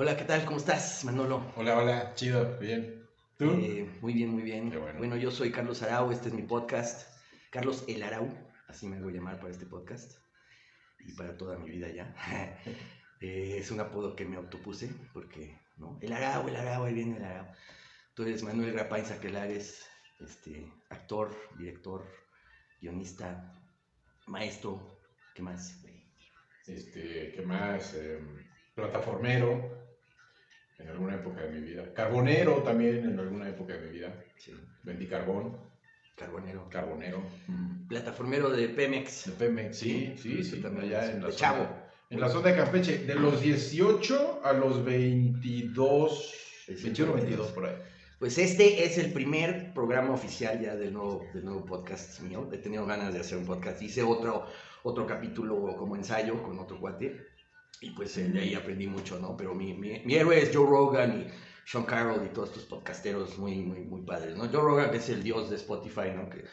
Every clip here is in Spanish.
Hola, ¿qué tal? ¿Cómo estás, Manolo? Hola, chido, bien. ¿Tú? Muy bien, muy bien. Qué bueno. Bueno, yo soy Carlos Arau, este es mi podcast. Carlos El Arau, así me hago llamar para este podcast y para toda mi vida ya. Es un apodo que me autopuse porque, ¿no? El Arau, ahí viene el Arau. Tú eres Manuel Grapain Saquelares, actor, director, guionista, maestro, ¿qué más? ¿Qué más? Plataformero en alguna época de mi vida. Carbonero también en alguna época de mi vida. Sí, Vendí carbón, carbonero. carbonero. Plataformero de Pemex. De Pemex, sí, También, allá en la de zona. Chavo. En la zona de Campeche, de los 18 a los 22, 21, 22 por ahí. Pues este es el primer programa oficial ya del nuevo podcast mío. He tenido ganas de hacer un podcast. Hice otro capítulo como ensayo con otro cuate. Y pues de ahí aprendí mucho, ¿no? Pero mi héroe es Joe Rogan y Sean Carroll y todos estos podcasteros muy padres, ¿no? Joe Rogan, que es el dios de Spotify, ¿no? Que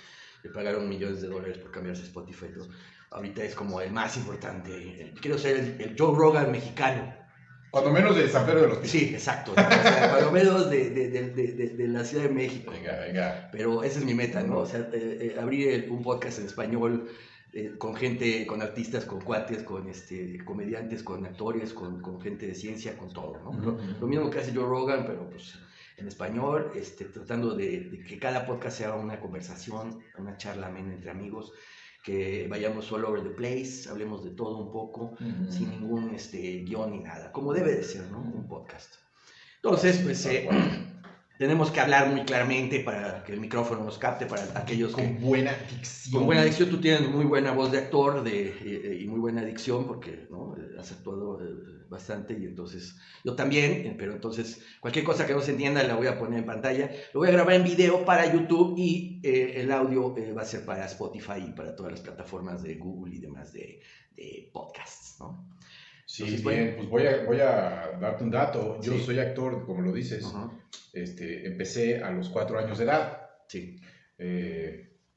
le pagaron millones de dólares por cambiarse a Spotify. ¿No? Ahorita es como el más importante. Quiero ser el Joe Rogan mexicano. Cuando menos de San Pedro de los Pinos. Sí, exacto. O sea, cuando menos de la Ciudad de México. Venga. Pero esa es mi meta, ¿no? O sea, abrir un podcast en español con gente, con artistas, con cuates, con comediantes, con actores, con gente de ciencia, con todo, ¿no? Lo mismo que hace Joe Rogan, pero pues en español, tratando de que cada podcast sea una conversación, una charla amena entre amigos, que vayamos all over the place, hablemos de todo un poco, sin ningún guión ni nada, como debe de ser, ¿no? Un podcast. Entonces, pues tenemos que hablar muy claramente para que el micrófono nos capte, para aquellos con buena dicción. Con buena dicción, tú tienes muy buena voz de actor y muy buena dicción, porque ¿no? Has actuado bastante, y entonces yo también, pero entonces cualquier cosa que no se entienda la voy a poner en pantalla, lo voy a grabar en video para YouTube y el audio va a ser para Spotify y para todas las plataformas de Google y demás de podcasts, ¿no? Sí, Entonces, bien, pues voy a darte un dato. Yo Sí. soy actor, como lo dices. Empecé a los 4 años de edad. Sí.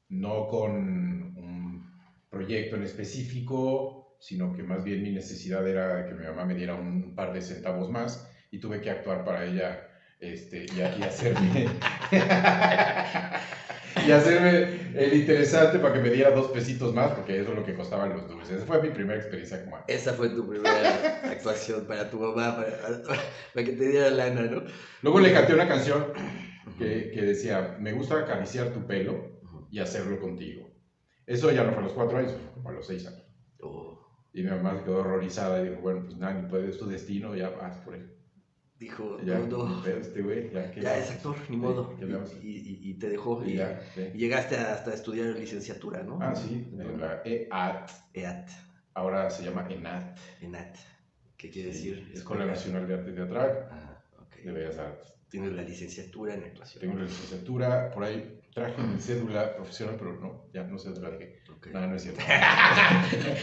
No con un proyecto en específico, sino que más bien mi necesidad era que mi mamá me diera un par de centavos más y tuve que actuar para ella y hacerme y hacerme el interesante para que me diera 2 pesitos más, porque eso es lo que costaban los dulces. Esa fue mi primera experiencia como actor. Esa fue tu primera actuación para tu mamá, para que te diera lana, ¿no? Luego le canté una canción que decía, me gusta acariciar tu pelo y hacerlo contigo. Eso ya no fue a los 4 años, fue a los 6 años. Y mi mamá se quedó horrorizada y dijo, bueno, pues nada, ni puede, es tu destino, ya vas por él. Dijo, ya, no, güey, ya es actor, ni modo. Y te dejó y llegaste hasta estudiar licenciatura, ¿no? Ah, sí, en la EAT. EAT. Ahora se llama ENAT. ENAT. ¿Qué quiere decir? Escuela Nacional de Arte Teatral. Okay. De Bellas Artes. Tienes la licenciatura en actuación. Tengo la licenciatura, por ahí traje mi cédula profesional, pero no, ya no sé dónde la dejé. Okay. No es cierto.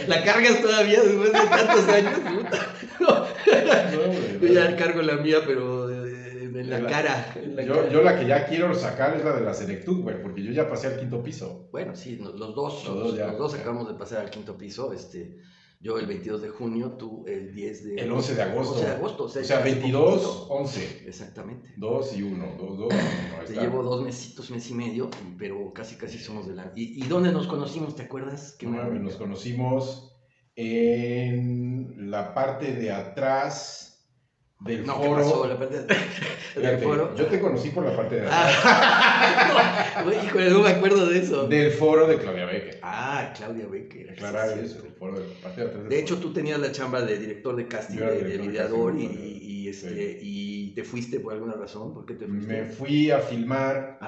¿La cargas todavía después de tantos años? Yo ya cargo la mía, pero en la cara. Yo la que ya quiero sacar es la de la Senectud, güey, porque yo ya pasé al 5º piso. Bueno, sí, los dos acabamos de pasar al 5º piso, yo el 22 de junio, tú el 10 de... El 11 de agosto. 11 de agosto. O sea 22, 11. Exactamente. 2 y 1, 2, 1. Te llevo 2 mesitos, mes y medio, pero casi somos de la... ¿Y dónde nos conocimos, te acuerdas? Nos conocimos en la parte de atrás del foro. ¿Qué pasó? La parte del foro. Yo te conocí por la parte de atrás. Híjole, no me acuerdo de eso. Del foro de Claudia Becker. Claudia Becker. Aclarar eso, el foro de la parte de atrás. De hecho, tú tenías la chamba de director de casting, de videador, y te fuiste por alguna razón. ¿Por qué te fuiste? Me fui a filmar.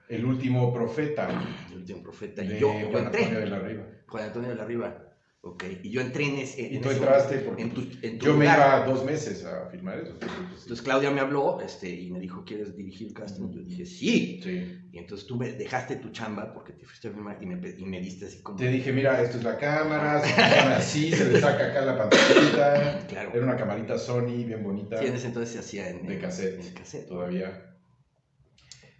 El último profeta. El último profeta. Y yo Juan entré. Antonio de la Riva. Juan Antonio de la Riva. Ok, y yo entré y tú entraste porque en tu yo lugar. me iba 2 meses a filmar eso. Entonces Claudia me habló y me dijo, ¿quieres dirigir el casting? Yo dije, sí. Y entonces tú me dejaste tu chamba porque te fuiste a filmar y me diste así como... Te dije, mira, esto es la cámara, se pone así, se le saca acá la pantallita. Claro. Era una camarita Sony bien bonita. Sí, en ese entonces se hacía de cassette. En cassette. Todavía.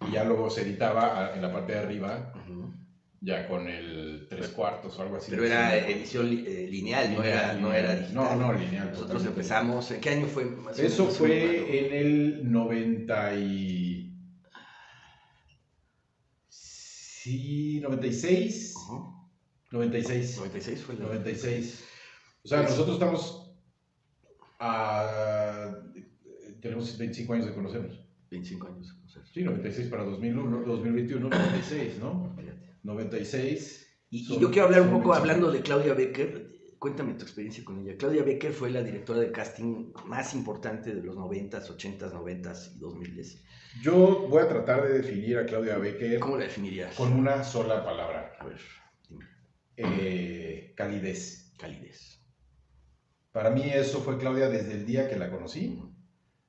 Y ya luego se editaba en la parte de arriba. ya con el 3/4 o algo así. Pero era edición lineal, no era digital. No, lineal. Nosotros empezamos, ¿en qué año fue? Eso fue en el 90 y... Sí, 96. 96. 96 fue el 96. O sea, nosotros estamos tenemos 25 años de conocernos. 25 años de conocernos. Sí, 96 para 2001, 2021, 96, ¿no? 96. Y yo quiero hablar un poco, hablando de Claudia Becker, cuéntame tu experiencia con ella. Claudia Becker fue la directora de casting más importante de los 90s, 80s, 90s y 2000s. Yo voy a tratar de definir a Claudia Becker. ¿Cómo la definirías? Con una sola palabra. A ver, dime. Calidez. Calidez. Para mí eso fue Claudia desde el día que la conocí.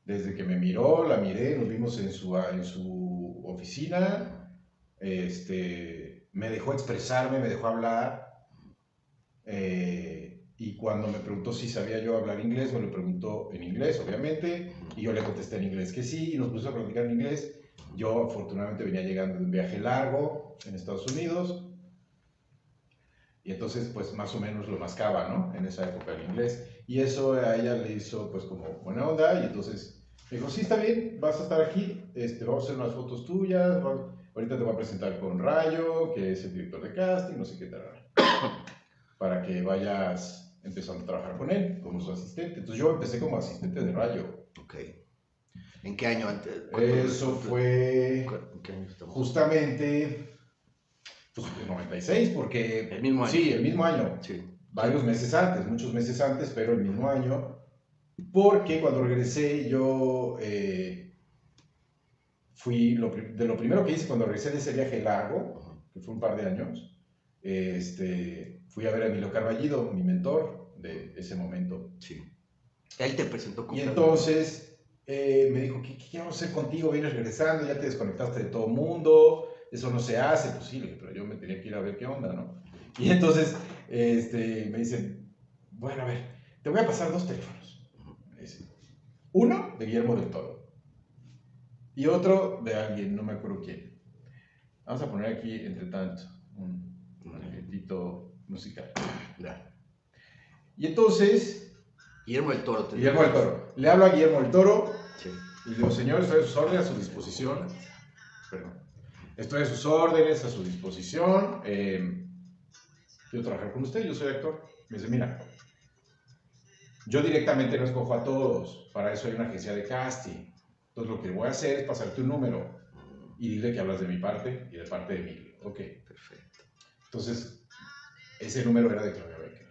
Desde que me miró, la miré, nos vimos en su oficina. Me dejó expresarme, me dejó hablar. Y cuando me preguntó si sabía yo hablar inglés, me lo preguntó en inglés, obviamente, y yo le contesté en inglés que sí, y nos pusimos a platicar en inglés. Yo, afortunadamente, venía llegando de un viaje largo en Estados Unidos, y entonces, pues, más o menos lo mascaba, ¿no? En esa época el inglés, y eso a ella le hizo, pues, como buena onda, y entonces me dijo, sí, está bien, vas a estar aquí, vamos a hacer unas fotos tuyas, ahorita te voy a presentar con Rayo, que es el director de casting, no sé qué tal, para que vayas empezando a trabajar con él como su asistente. Entonces yo empecé como asistente de Rayo. Ok. ¿En qué año antes? Eso fue ¿En qué año estamos? Justamente pues, en 96, porque... El mismo año. Sí, el mismo año. Sí. Varios meses antes, muchos meses antes, pero el mismo año. Porque cuando regresé yo fui, de lo primero que hice cuando regresé de ese viaje largo, que fue un par de años, fui a ver a Emilio Carballido, mi mentor de ese momento. Sí. Él te presentó con... Y entonces me dijo, ¿qué vamos a hacer contigo? Vienes regresando, ya te desconectaste de todo el mundo, eso no se hace. Pues sí, pero yo me tenía que ir a ver qué onda, ¿no? Y entonces me dicen, bueno, a ver, te voy a pasar 2 teléfonos. Uno de Guillermo del Toro y otro de alguien, no me acuerdo quién. Vamos a poner aquí, entre tanto, un ambientito musical. Ya. Y entonces... Guillermo del Toro. Guillermo del Toro. Le hablo a Guillermo del Toro. Sí. Y le digo, señor, estoy a sus órdenes, a su disposición. Perdón. Estoy a sus órdenes, a su disposición. Quiero trabajar con usted, yo soy actor. Me dice, mira, yo directamente no escojo a todos. Para eso hay una agencia de casting. Entonces lo que voy a hacer es pasarte un número y dile que hablas de mi parte y de parte de Emilio. Ok. Perfecto. Entonces, ese número era de Claudia Becker.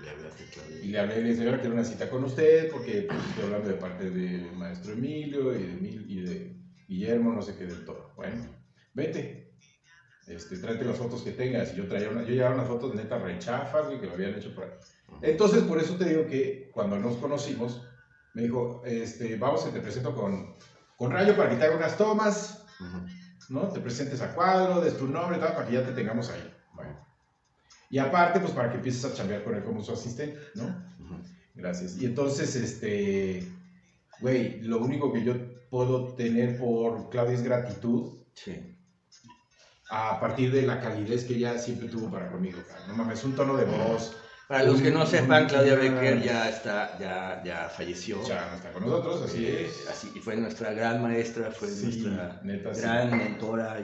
Le hablaste, Claudia. Y le hablé, le dije, ahora quiero una cita con usted porque pues, estoy hablando de parte del maestro Emilio y de Guillermo, no sé qué del Toro. Bueno, vete, tráete las fotos que tengas. Y yo llevaba unas fotos neta rechafas que me habían hecho por ahí. Entonces, por eso te digo que cuando nos conocimos, me dijo, vamos, te presento con Rayo para que te haga unas tomas, ¿no? Te presentes a cuadro, des tu nombre, tal, para que ya te tengamos ahí. Bueno. Y aparte, pues para que empieces a chambear con él como su asistente, ¿no? Gracias. Y entonces, güey, lo único que yo puedo tener por Claudia es gratitud. Sí. A partir de la calidez que ella siempre tuvo para conmigo. No mames, un tono de voz. Para los que no sepan, Claudia Becker ya falleció. Ya no está con nosotros, así es. Así, y fue nuestra gran maestra, fue nuestra gran mentora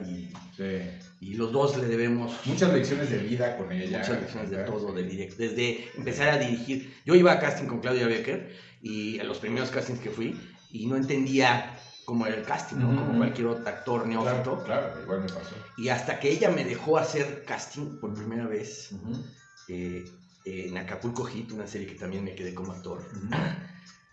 y los dos le debemos muchas lecciones de vida con ella. Muchas lecciones de todo, desde empezar a dirigir. Yo iba a casting con Claudia Becker y a los primeros castings que fui y no entendía cómo era el casting, ¿no? Como cualquier otro actor neófito. Claro, igual me pasó. Y hasta que ella me dejó hacer casting por primera vez, en Acapulco Hit, una serie que también me quedé como actor.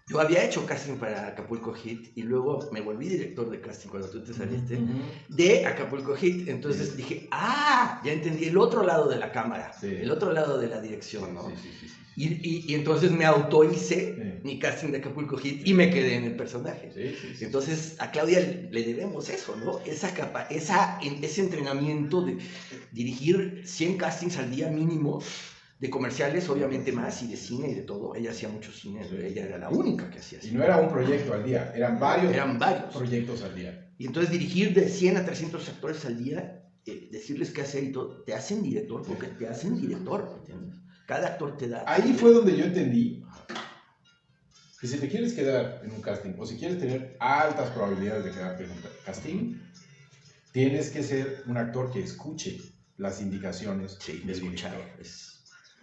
Yo había hecho casting para Acapulco Hit y luego me volví director de casting cuando tú te saliste de Acapulco Hit. Entonces dije, ya entendí el otro lado de la cámara, el otro lado de la dirección, ¿no? Sí. Y entonces me autohice mi casting de Acapulco Hit y me quedé en el personaje. Sí. Entonces a Claudia le debemos eso, ¿no? Ese entrenamiento de dirigir 100 castings al día mínimo, de comerciales obviamente más, y de cine y de todo. Ella hacía mucho cine, ella era la única que hacía cine. Y no era un proyecto al día, eran varios proyectos al día. Y entonces dirigir de 100 a 300 actores al día decirles qué hacer y todo, te hacen director porque te hacen director, ¿entiendes? Cada actor te da... Ahí fue donde yo entendí que si te quieres quedar en un casting, o si quieres tener altas probabilidades de quedarte en un casting, tienes que ser un actor que escuche las indicaciones de escuchar.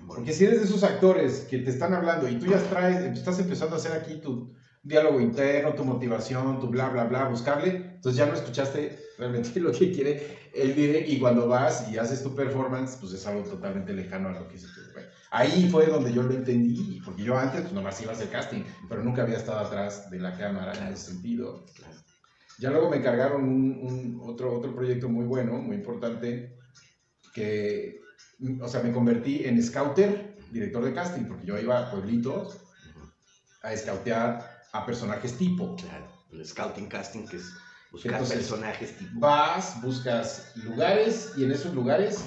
Porque si eres de esos actores que te están hablando y tú ya estás empezando a hacer aquí tu diálogo interno, tu motivación, tu bla, bla, bla, buscarle, entonces ya no escuchaste realmente lo que quiere el direct, y cuando vas y haces tu performance, pues es algo totalmente lejano a lo que hiciste. Bueno, ahí fue donde yo lo entendí, porque yo antes pues nomás iba a hacer casting, pero nunca había estado atrás de la cámara en ese sentido. Ya luego me encargaron otro proyecto muy bueno, muy importante, que, o sea, me convertí en scouter, director de casting, porque yo iba a pueblitos a scoutear a personajes tipo. Claro, el scouting casting, que es buscar personajes tipo. Vas, buscas lugares, y en esos lugares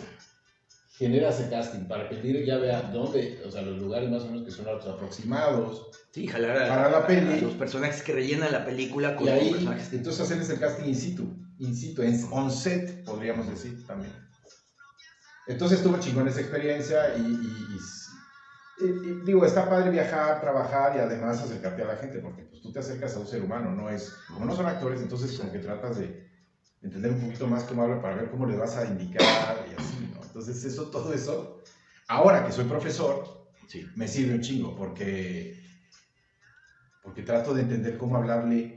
generas el casting para que el director ya vea dónde, o sea, los lugares más o menos que son los aproximados. Sí, jalar para la peli, a los personajes que rellenan la película con y ahí, personajes tipo. Entonces hacerles el casting in situ, on set, podríamos decir también. Entonces estuvo chingón esa experiencia y digo, está padre viajar, trabajar y además acercarte a la gente, porque pues tú te acercas a un ser humano, como no son actores, entonces como que tratas de entender un poquito más cómo habla para ver cómo le vas a indicar y así, ¿no? Entonces todo eso, ahora que soy profesor, sí, me sirve un chingo, porque trato de entender cómo hablarle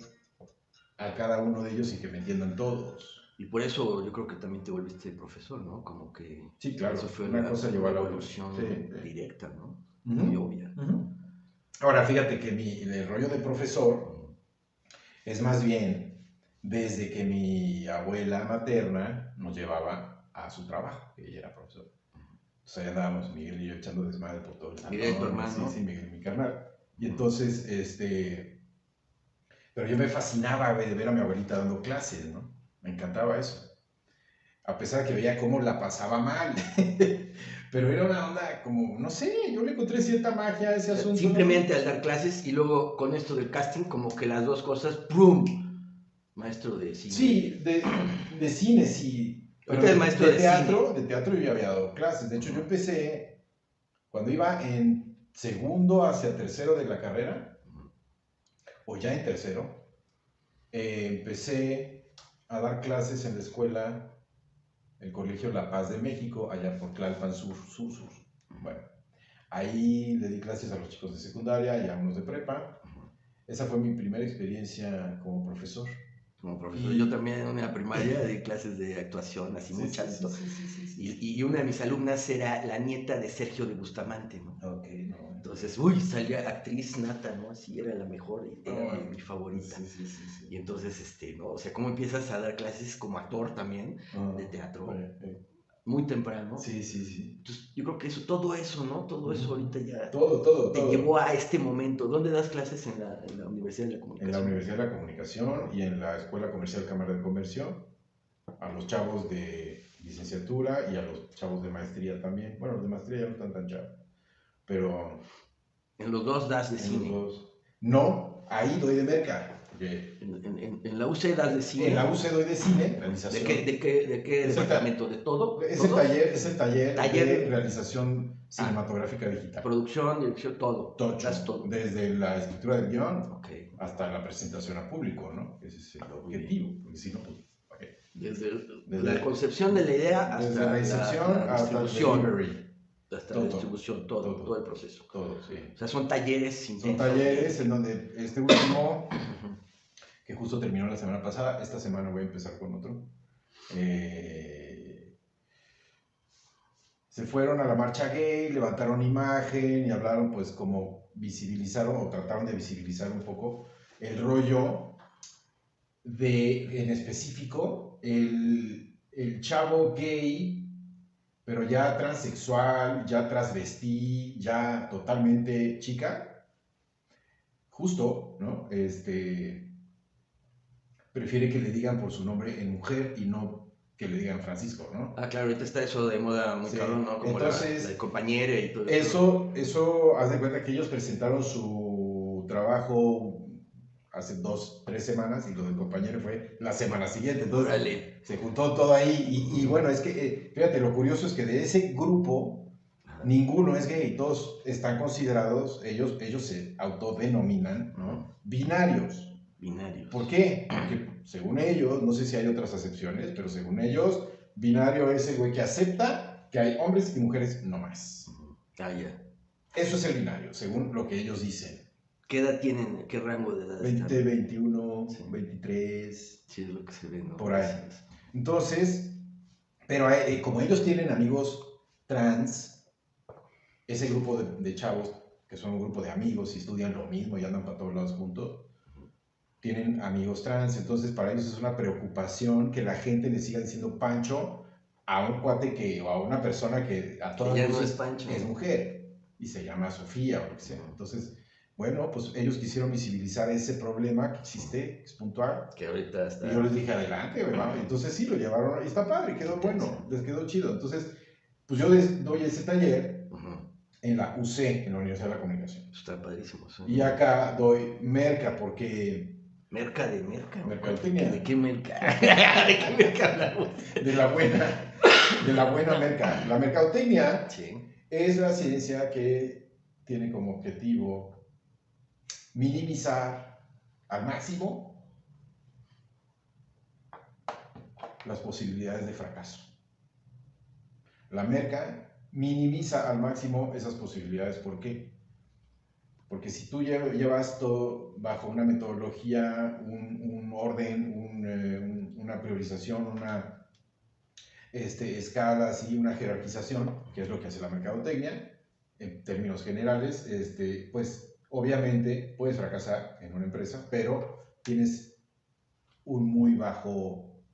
a cada uno de ellos y que me entiendan todos. Y por eso yo creo que también te volviste profesor, ¿no? Como que... Sí, claro. Eso fue una cosa llevó a la evolución directa, ¿no? Uh-huh. Muy obvia. Uh-huh. Ahora, fíjate que el rollo de profesor es más bien desde que mi abuela materna nos llevaba a su trabajo, que ella era profesora. Entonces ahí andábamos Miguel y yo echando desmadre por todo el salón. Miguel, tu hermano. Sí, Miguel, mi carnal. Y entonces, pero yo me fascinaba de ver a mi abuelita dando clases, ¿no? Me encantaba eso. A pesar de que veía cómo la pasaba mal. Pero era una onda como, no sé, yo le encontré cierta magia a ese asunto. Simplemente al dar clases y luego con esto del casting, como que las dos cosas, ¡prum! Maestro de cine. Sí, de cine, sí. Pero maestro de teatro, cine. De teatro yo ya había dado clases. De hecho, yo empecé cuando iba en segundo hacia tercero de la carrera, o ya en tercero, empecé a dar clases en la escuela, el Colegio La Paz de México, allá por Tlalpan Sur. Bueno, ahí le di clases a los chicos de secundaria y a unos de prepa. Esa fue mi primera experiencia como profesor. Como profesor, yo también en una primaria di clases de actuación, así muchas. Sí. Y una de mis alumnas era la nieta de Sergio de Bustamante, ¿no? Okay, no. Entonces, salía actriz nata, ¿no? Así era la mejor, era mi favorita. Sí. Y entonces, ¿no? O sea, ¿cómo empiezas a dar clases como actor también de teatro? Muy temprano. Sí. Entonces, yo creo que todo eso, ¿no? Todo eso ahorita ya todo llevó a este momento. ¿Dónde das clases? En la Universidad de la Comunicación. En la Universidad de la Comunicación y en la Escuela Comercial Cámara de Comercio, a los chavos de licenciatura y a los chavos de maestría también. Bueno, los de maestría ya no están tan chavos, pero... ¿En los dos das de cine? No, ahí doy de merca. En la UC das de cine. En la UC doy de cine, realización. ¿De qué departamento? ¿De todo? Es el taller de realización cinematográfica digital. Producción, dirección, todo. Das todo. Desde la escritura del guión hasta la presentación a público, ¿no? Ese es el objetivo. Porque si no, pues, desde la concepción de la idea hasta la distribución, hasta la distribución, todo el proceso. Todo, sí. O sea, son talleres intensos. Son talleres en donde este último, que justo terminó la semana pasada, esta semana voy a empezar con otro. Se fueron a la marcha gay, levantaron imagen y hablaron, pues, como visibilizaron o trataron de visibilizar un poco el rollo en específico, el chavo gay, pero ya transexual, ya transvestí, ya totalmente chica, justo, ¿no? Prefiere que le digan por su nombre en mujer y no que le digan Francisco, ¿no? Ah, claro, ahorita está eso de moda muy cabrón, ¿no? Como entonces, la compañera y todo eso. Eso, haz de cuenta que ellos presentaron su trabajo hace 2-3 semanas y lo del compañero fue la semana siguiente. Entonces Órale. se juntó todo ahí y bueno, es que, fíjate, lo curioso es que de ese grupo ninguno es gay, todos están considerados, ellos se autodenominan, ¿no? Binarios. ¿Por qué? Porque según ellos, no sé si hay otras acepciones, pero según ellos, binario es el güey que acepta que hay hombres y mujeres no más. Ah, ya. Eso es el binario, según lo que ellos dicen. ¿Qué edad tienen? ¿Qué rango de edad 20, están? 21, sí. 23. Sí, es lo que se ve, ¿no? Por ahí. Entonces, pero como ellos tienen amigos trans, ese grupo de chavos, que son un grupo de amigos y estudian lo mismo y andan para todos lados juntos, tienen amigos trans, entonces para ellos es una preocupación que la gente le siga diciendo Pancho a un cuate o a una persona que a todas luces no es Pancho, es mujer y se llama Sofía o lo que sea. Entonces, bueno, pues ellos quisieron visibilizar ese problema que existe, es puntual. Que ahorita está... Y yo les dije, adelante, ¿verdad? Entonces sí, lo llevaron y está padre, quedó bueno, les quedó chido. Entonces, pues yo les doy ese taller en la UC, en la Universidad de la Comunicación. Está padrísimo. ¿Sí? Y acá doy merca porque... ¿Merca de merca? Mercadotecnia. ¿De qué merca? ¿De qué merca hablamos? De la buena merca. La mercadotecnia es la ciencia que tiene como objetivo minimizar al máximo las posibilidades de fracaso. La merca minimiza al máximo esas posibilidades. ¿Por qué? Porque si tú llevas todo bajo una metodología, un orden, una priorización, una escalas y una jerarquización, que es lo que hace la mercadotecnia, en términos generales, pues obviamente puedes fracasar en una empresa, pero tienes un muy bajo,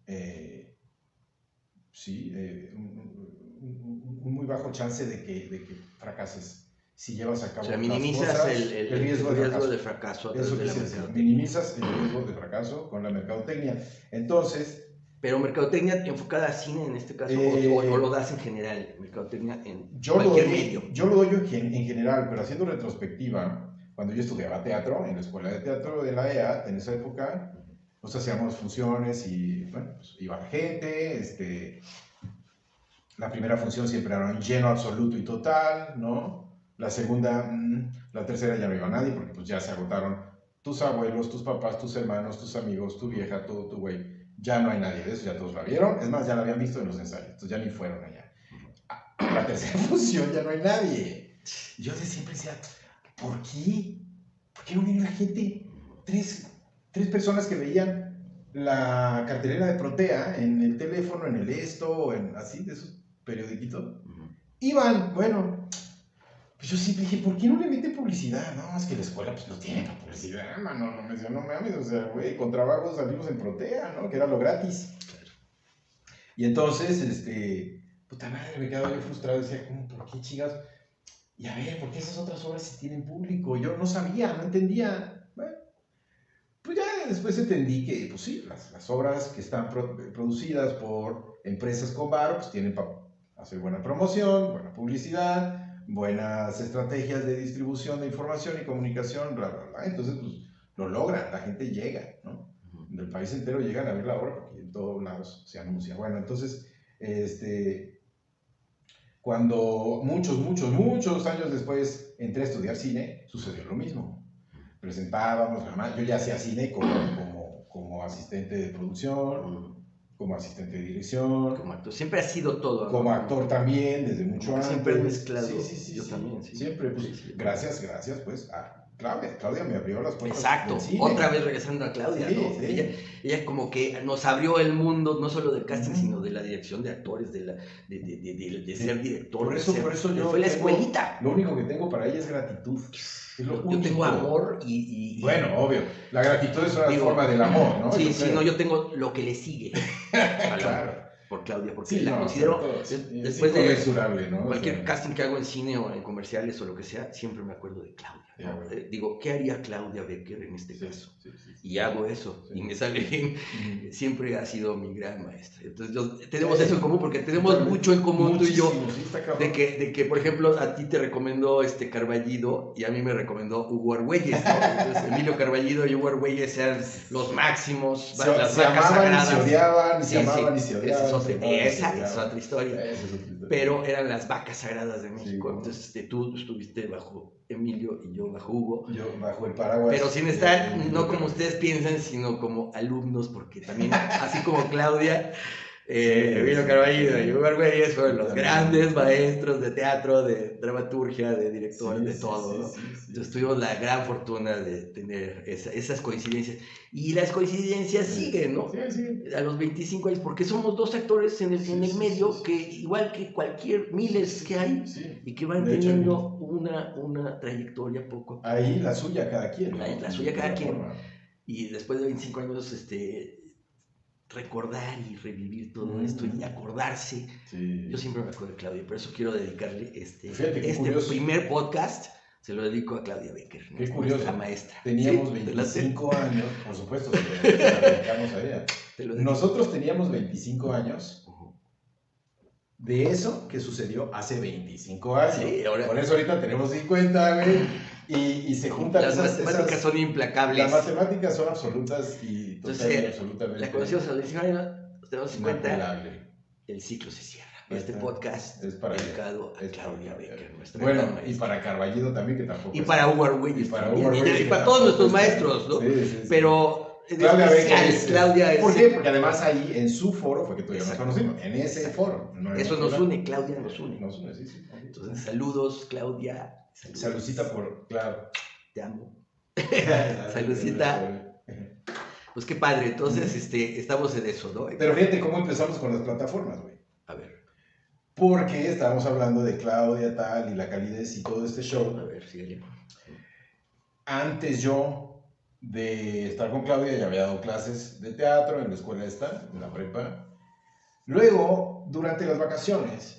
un muy bajo chance de que fracases. Si llevas a cabo minimizas las cosas, el riesgo de fracaso a través de la mercadotecnia. Minimizas el riesgo de fracaso con la mercadotecnia. Entonces... Pero mercadotecnia enfocada a cine en este caso, o lo das en general, mercadotecnia en cualquier medio. Yo lo doy en general, pero haciendo retrospectiva, cuando yo estudiaba teatro, en la escuela de teatro de la EAT, en esa época, pues hacíamos funciones y, bueno, pues iba la gente, la primera función siempre era un lleno absoluto y total, ¿no? La segunda, la tercera ya no iba nadie porque pues ya se agotaron tus abuelos, tus papás, tus hermanos, tus amigos, tu vieja, todo tu güey. Ya no hay nadie de eso, ya todos la vieron. Es más, ya la habían visto en los ensayos, entonces ya ni fueron allá. La tercera función ya no hay nadie. Yo siempre decía, ¿por qué? ¿Por qué no viene la gente? Tres personas que veían la cartelera de Protea en el teléfono, en el así, de esos periodiquitos. Iban, bueno... Pues yo sí dije, ¿por qué no le mete publicidad? No, es que la escuela pues no tiene publicidad, mano, no mames, o sea, güey, con trabajo salimos en Protea, ¿no? Que era lo gratis. Y entonces, puta madre, me quedaba yo frustrado, decía, ¿cómo, por qué chingados? Y a ver, ¿por qué esas otras obras sí tienen público? Yo no sabía, no entendía. Bueno, pues ya después entendí que, pues sí, las obras que están producidas por empresas con varo, pues tienen para hacer buena promoción, buena publicidad, buenas estrategias de distribución de información y comunicación, bla, bla, bla. Entonces, pues, lo logran, la gente llega, ¿no? Del país entero llegan a ver la obra porque en todos lados se anuncia. Bueno, entonces, cuando muchos años después entré a estudiar cine, sucedió lo mismo. Presentábamos, yo ya hacía cine como asistente de producción, como asistente de dirección. Como actor. Siempre ha sido todo, ¿no? Como actor también, desde mucho antes. Siempre he mezclado. Sí, yo también, sí. Siempre, pues, sí. Gracias, pues, a Claudia me abrió las puertas. Exacto. Del cine. Otra vez regresando a Claudia, sí, ¿no? Sí. Ella como que nos abrió el mundo, no solo del casting, sino de la dirección de actores, de ser director. Por eso yo... Fue la escuelita. Lo único que tengo para ella es gratitud. Yo tengo amor y... Bueno, obvio. La gratitud es una forma del amor, ¿no? Sí, no, yo tengo lo que le sigue. Claro. por Claudia, porque sí, la considero, después de ¿no? cualquier casting que hago en cine o en comerciales o lo que sea, siempre me acuerdo de Claudia, ¿no? Digo, ¿qué haría Claudia Becker en este caso? Y hago eso, y me sale bien. Siempre ha sido mi gran maestra. Entonces, tenemos eso en común, porque tenemos mucho en común tú y yo, de que, por ejemplo, a ti te recomendó Carballido, y a mí me recomendó Hugo Argüelles, ¿no? Entonces, Emilio Carballido y Hugo Argüelles eran los máximos, las vacas sagradas. Se amaban y se odiaban. Esa es otra historia. Pero eran las vacas sagradas de México. Entonces, tú estuviste bajo Emilio y yo bajo Hugo. Yo bajo el paraguas. Pero sin estar, no como ustedes piensan, sino como alumnos, porque también, así como Claudia, Emilio Carballido y Hugo Argüelles fueron los grandes maestros de teatro, de dramaturgia, de directores, de todo, ¿no? Entonces tuvimos la gran fortuna de tener esas coincidencias. Y las coincidencias siguen, ¿no? A los 25 años, porque somos dos actores en el medio, que igual que miles que hay, y que van teniendo una trayectoria poco. Ahí la suya cada quien. La suya cada quien. Y después de 25 años, recordar y revivir todo esto y acordarse. Yo siempre me acuerdo de Claudia, por eso quiero dedicarle este primer podcast, se lo dedico a Claudia Becker, qué curioso, la maestra. Teníamos 25 años, por supuesto, se la dedicamos a ella. Nosotros teníamos 25 años de eso que sucedió hace 25 años. Por eso ahorita tenemos 50, güey. Y se juntan las matemáticas son implacables. Las matemáticas son absolutas y totalmente, absolutamente. La conocimos a los 19 años, tenemos 50. El ciclo se cierra. Este podcast es para dedicado a Claudia Becker, nuestra bueno, y para Carballido también, que tampoco. Y para Hugo Argüelles. Y para todos nuestros maestros, ¿no? Sí. Pero Claudia Becker Claudia es. ¿Por qué? Porque además ahí en su foro fue que tú y yo nos conocimos. En ese foro. Eso nos une, Claudia nos une. Nos une, sí. Entonces, saludos, Claudia. Saludcita por, claro. Te amo. Saludcita. Pues qué padre, entonces estamos en eso, ¿no? Pero fíjate cómo empezamos con las plataformas, güey. A ver. Porque estábamos hablando de Claudia, tal, y la calidez y todo este show. A ver, síguele. Antes yo de estar con Claudia ya había dado clases de teatro en la escuela en la prepa. Luego, durante las vacaciones,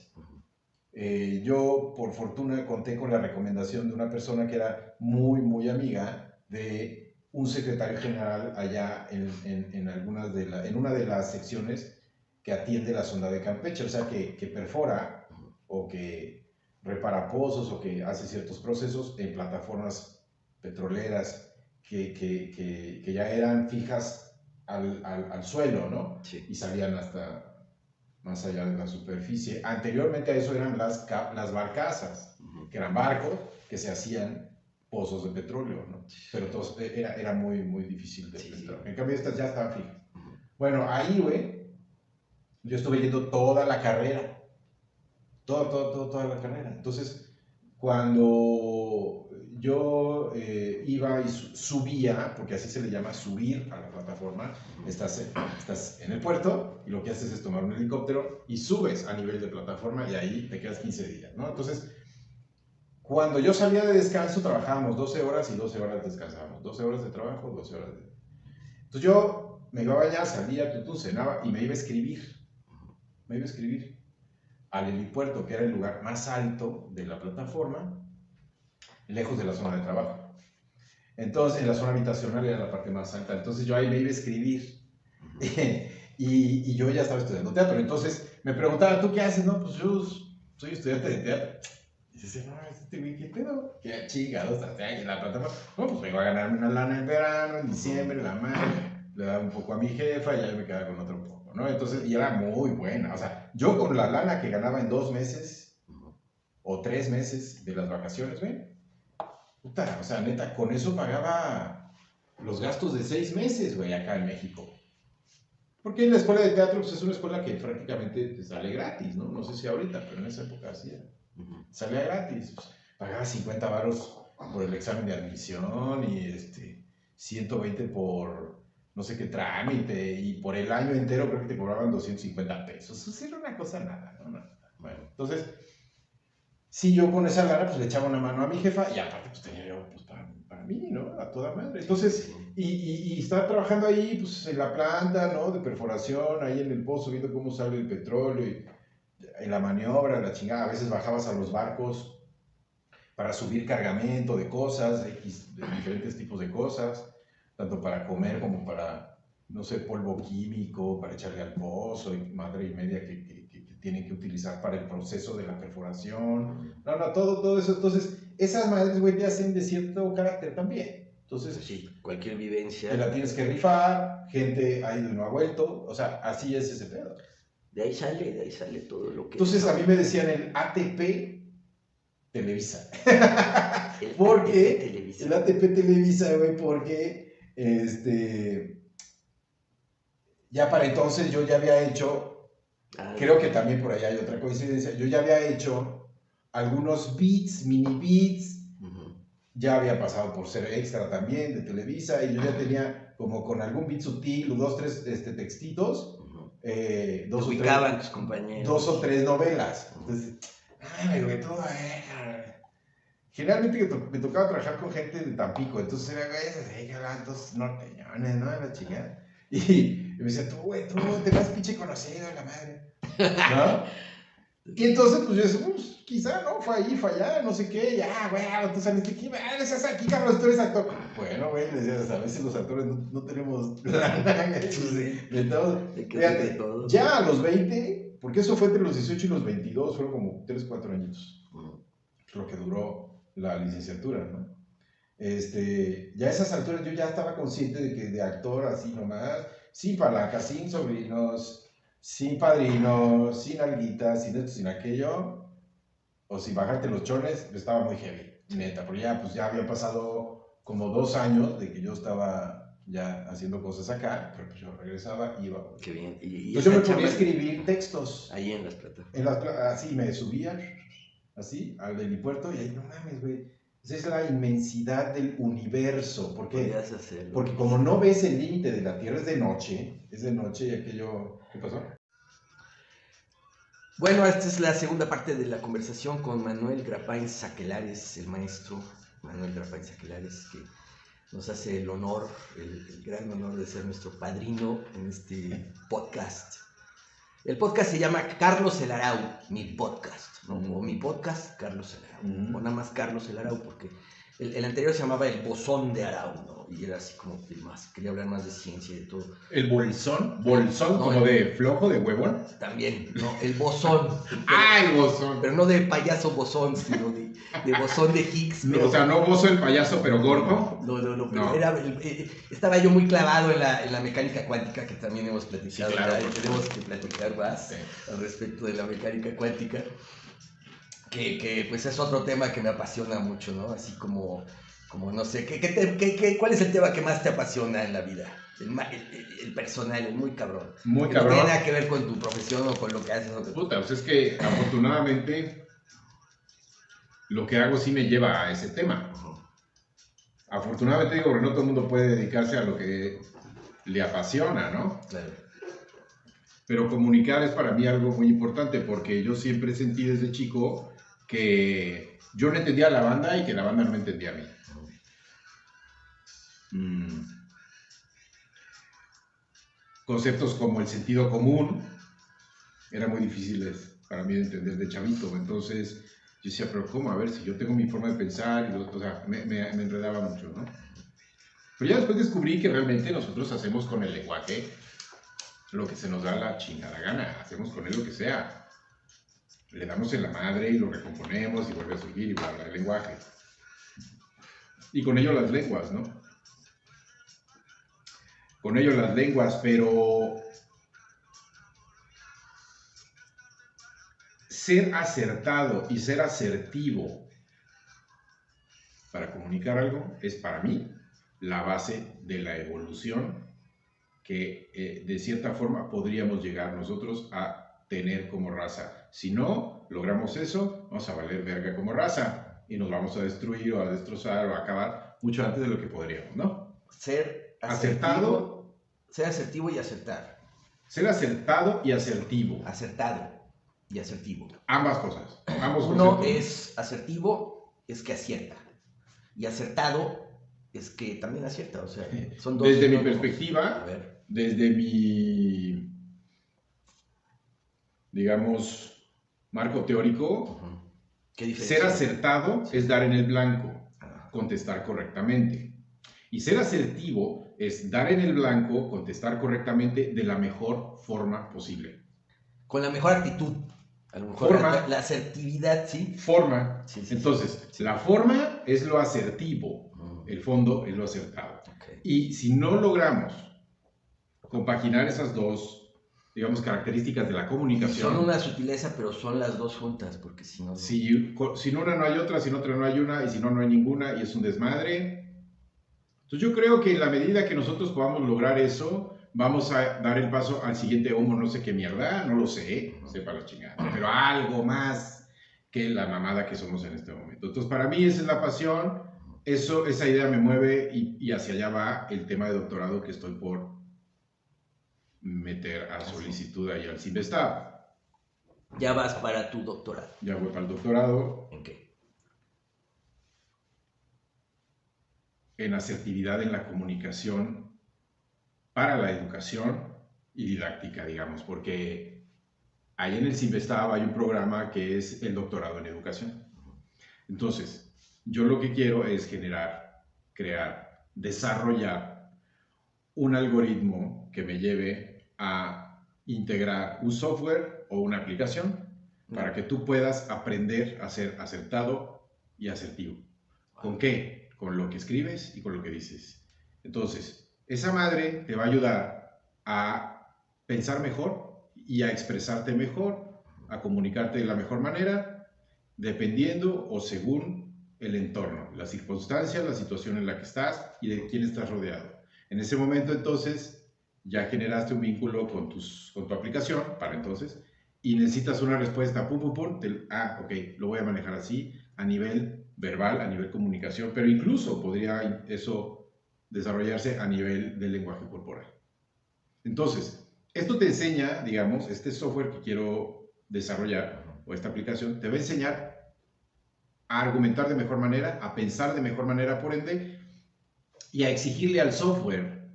yo por fortuna conté con la recomendación de una persona que era muy, muy amiga de un secretario general allá en una de las secciones que atiende la sonda de Campeche, o sea, que perfora o que repara pozos o que hace ciertos procesos en plataformas petroleras que ya eran fijas al suelo, ¿no? Sí. Y salían hasta más allá de la superficie. Anteriormente a eso eran las barcazas, que eran barcos que se hacían pozos de petróleo, ¿no? Pero era muy, muy difícil de penetrar. En cambio, estas ya estaban fijas. Bueno, ahí, güey, yo estuve yendo toda la carrera. Toda la carrera. Entonces, cuando yo iba y subía, porque así se le llama subir a la plataforma, estás en el puerto y lo que haces es tomar un helicóptero y subes a nivel de plataforma y ahí te quedas 15 días, ¿no? Entonces, cuando yo salía de descanso, trabajábamos 12 horas y 12 horas descansábamos. 12 horas de trabajo, 12 horas de... Entonces yo me iba a bañar, salía, cenaba y me iba a escribir. Al helipuerto, que era el lugar más alto de la plataforma, lejos de la zona de trabajo. Entonces, en la zona habitacional era la parte más alta. Entonces, yo ahí me iba a escribir. y yo ya estaba estudiando teatro. Entonces, me preguntaban, ¿tú qué haces? No, pues yo soy estudiante de teatro. Y dice, no, ¿qué pedo? ¿Qué chingados estás ahí en la plataforma? No, pues vengo a ganarme una lana en verano, en diciembre, la madre. Le daba un poco a mi jefa y ya me quedaba con otro poco, ¿no? Entonces, y era muy buena. O sea, yo con la lana que ganaba en 2 meses o 3 meses de las vacaciones, güey. Puta, o sea, neta, con eso pagaba los gastos de 6 meses, güey, acá en México. Porque en la escuela de teatro, pues es una escuela que prácticamente te sale gratis, ¿no? No sé si ahorita, pero en esa época así era. Salía gratis. Pues, pagaba 50 varos por el examen de admisión y 120 por no sé qué trámite, y por el año entero creo que te cobraban 250 pesos. Eso era una cosa nada, ¿no? Bueno, entonces, sí, yo con esa lana pues le echaba una mano a mi jefa y aparte pues tenía yo pues para mí, ¿no? A toda madre. Entonces, y estaba trabajando ahí, pues, en la planta, ¿no? De perforación, ahí en el pozo, viendo cómo sale el petróleo, y en la maniobra, la chingada. A veces bajabas a los barcos para subir cargamento de cosas, de diferentes tipos de cosas, tanto para comer como para, no sé, polvo químico, para echarle al pozo, y madre y media que tienen que utilizar para el proceso de la perforación. No, todo eso. Entonces, esas madres, güey, te hacen de cierto carácter también. Entonces, sí, cualquier vivencia. Te la tienes que rifar, gente ha ido y no ha vuelto, o sea, así es ese pedo. De ahí sale todo lo que... Entonces, a mí me decían el ATP Televisa. Porque Televisa. El ATP Televisa, güey, porque ya para entonces yo ya había hecho, creo que también por ahí hay otra coincidencia, yo ya había hecho algunos beats, mini beats, ya había pasado por ser extra también de Televisa, y yo ya tenía como con algún beat sutil, 2, 3 textitos, dos o tres novelas. Entonces, güey, todo, generalmente me tocaba trabajar con gente de Tampico, entonces era, güey, que hablan dos norteñones, ¿no? La chingada. Y me decía, tú te vas pinche conocido, la madre, ¿no? Y entonces, pues yo decía, pues, quizá, ¿no? Fue ahí, fue allá, no sé qué, ya, güey, tú saliste aquí, eres aquí, cabrón, tú eres actor. Bueno, güey, le decía, a veces los actores no tenemos lana, fíjate, ya a los 20, porque eso fue entre los 18 y los 22, fueron como 3, 4 años, lo que duró la licenciatura, ¿no? Ya a esas alturas yo ya estaba consciente de que de actor así nomás, sin palanca, sin sobrinos, sin padrinos, sin alguitas, sin esto, sin aquello, o sin bajarte los chones, estaba muy heavy, neta, porque ya, pues, ya había pasado como 2 años de que yo estaba ya haciendo cosas acá, pero pues yo regresaba y iba. Qué bien. Entonces yo me ponía a escribir textos. Ahí en las plataformas. Así me subía, así, al helipuerto, y ahí, no mames, güey. Esa es la inmensidad del universo. ¿Por qué? Porque como no ves el límite de la Tierra, es de noche y aquello... ¿Qué pasó? Bueno, esta es la segunda parte de la conversación con Manuel Grapáin Saquelares, el maestro Manuel Grapáin Saquelares, que nos hace el honor, el gran honor de ser nuestro padrino en este podcast. El podcast se llama Carlos El Arau, mi podcast, ¿no? O mi podcast, Carlos El Arau. O nada más Carlos El Arau, porque el anterior se llamaba El Bosón de Arau, ¿no? Y era así como que más, quería hablar más de ciencia y de todo. ¿El bolsón? ¿Bolsón no, como de flojo, de huevón? También, no, el bosón. El bosón. Pero no de payaso bosón, sino de bosón de Higgs. Pero, o sea, no bozo el payaso, pero gordo. No, pero estaba yo muy clavado en la mecánica cuántica, que también hemos platicado. Sí, claro, tenemos que platicar más al respecto de la mecánica cuántica, que pues es otro tema que me apasiona mucho, ¿no? Así como no sé, ¿cuál es el tema que más te apasiona en la vida? El personal, el muy cabrón. Muy que cabrón. No tiene nada que ver con tu profesión o con lo que haces. Puta, pues es que afortunadamente lo que hago sí me lleva a ese tema. Afortunadamente digo, porque no todo el mundo puede dedicarse a lo que le apasiona, ¿no? Claro. Pero comunicar es para mí algo muy importante, porque yo siempre sentí desde chico que yo no entendía a la banda y que la banda no me entendía a mí. Conceptos como el sentido común eran muy difíciles para mí de entender de chavito. Entonces yo decía, pero ¿cómo? A ver, si yo tengo mi forma de pensar, o sea, me enredaba mucho, ¿no? Pero ya después descubrí que realmente nosotros hacemos con el lenguaje lo que se nos da la chingada gana, hacemos con él lo que sea. Le damos en la madre y lo recomponemos y vuelve a surgir y bla, bla, el lenguaje. Y con ello las lenguas, ¿no? Con ello las lenguas, pero ser acertado y ser asertivo para comunicar algo es para mí la base de la evolución que de cierta forma podríamos llegar nosotros a tener como raza. Si no logramos eso, vamos a valer verga como raza y nos vamos a destruir o a destrozar o a acabar mucho antes de lo que podríamos, ¿no? Ser acertado. Ser asertivo y acertar. Ser acertado y asertivo. Acertado y asertivo. Ambas cosas. Ambos Uno conceptos. es asertivo, es que acierta. Y acertado es que también acierta, o sea, son dos... Desde mi perspectiva, desde mi, digamos, marco teórico, ser acertado es dar en el blanco, contestar correctamente. Y ser asertivo es dar en el blanco, contestar correctamente de la mejor forma posible. Con la mejor actitud. A lo mejor forma, la asertividad, ¿sí? Forma. Sí, sí, entonces, sí. La forma es lo asertivo, el fondo es lo acertado. Okay. Y si no logramos compaginar esas dos, digamos, características de la comunicación... Son una sutileza, pero son las dos juntas, porque si no... Si en una no hay otra, si en otra no hay una, y si no, no hay ninguna, y es un desmadre. Entonces yo creo que en la medida que nosotros podamos lograr eso, vamos a dar el paso al siguiente homo, no sé qué mierda, no lo sé, sepa la chingada, pero algo más que la mamada que somos en este momento. Entonces para mí esa es la pasión, esa idea me mueve y hacia allá va el tema de doctorado que estoy por meter a solicitud ahí al CIMBESTAB. Ya vas para tu doctorado. Ya voy para el doctorado. ¿En qué? En asertividad en la comunicación para la educación y didáctica, digamos, porque ahí en el CIMBESTAB hay un programa que es el doctorado en educación. Entonces, yo lo que quiero es generar, crear, desarrollar un algoritmo que me lleve a integrar un software o una aplicación para que tú puedas aprender a ser acertado y asertivo. ¿Con qué? Con lo que escribes y con lo que dices. Entonces, esa madre te va a ayudar a pensar mejor y a expresarte mejor, a comunicarte de la mejor manera, dependiendo o según el entorno, las circunstancias, la situación en la que estás y de quién estás rodeado. En ese momento, entonces, ya generaste un vínculo con tu aplicación, para entonces, y necesitas una respuesta, pum, pum, pum, ok, lo voy a manejar así, a nivel verbal, a nivel comunicación, pero incluso podría eso desarrollarse a nivel del lenguaje corporal. Entonces, esto te enseña, digamos, este software que quiero desarrollar, o esta aplicación, te va a enseñar a argumentar de mejor manera, a pensar de mejor manera, por ende, y a exigirle al software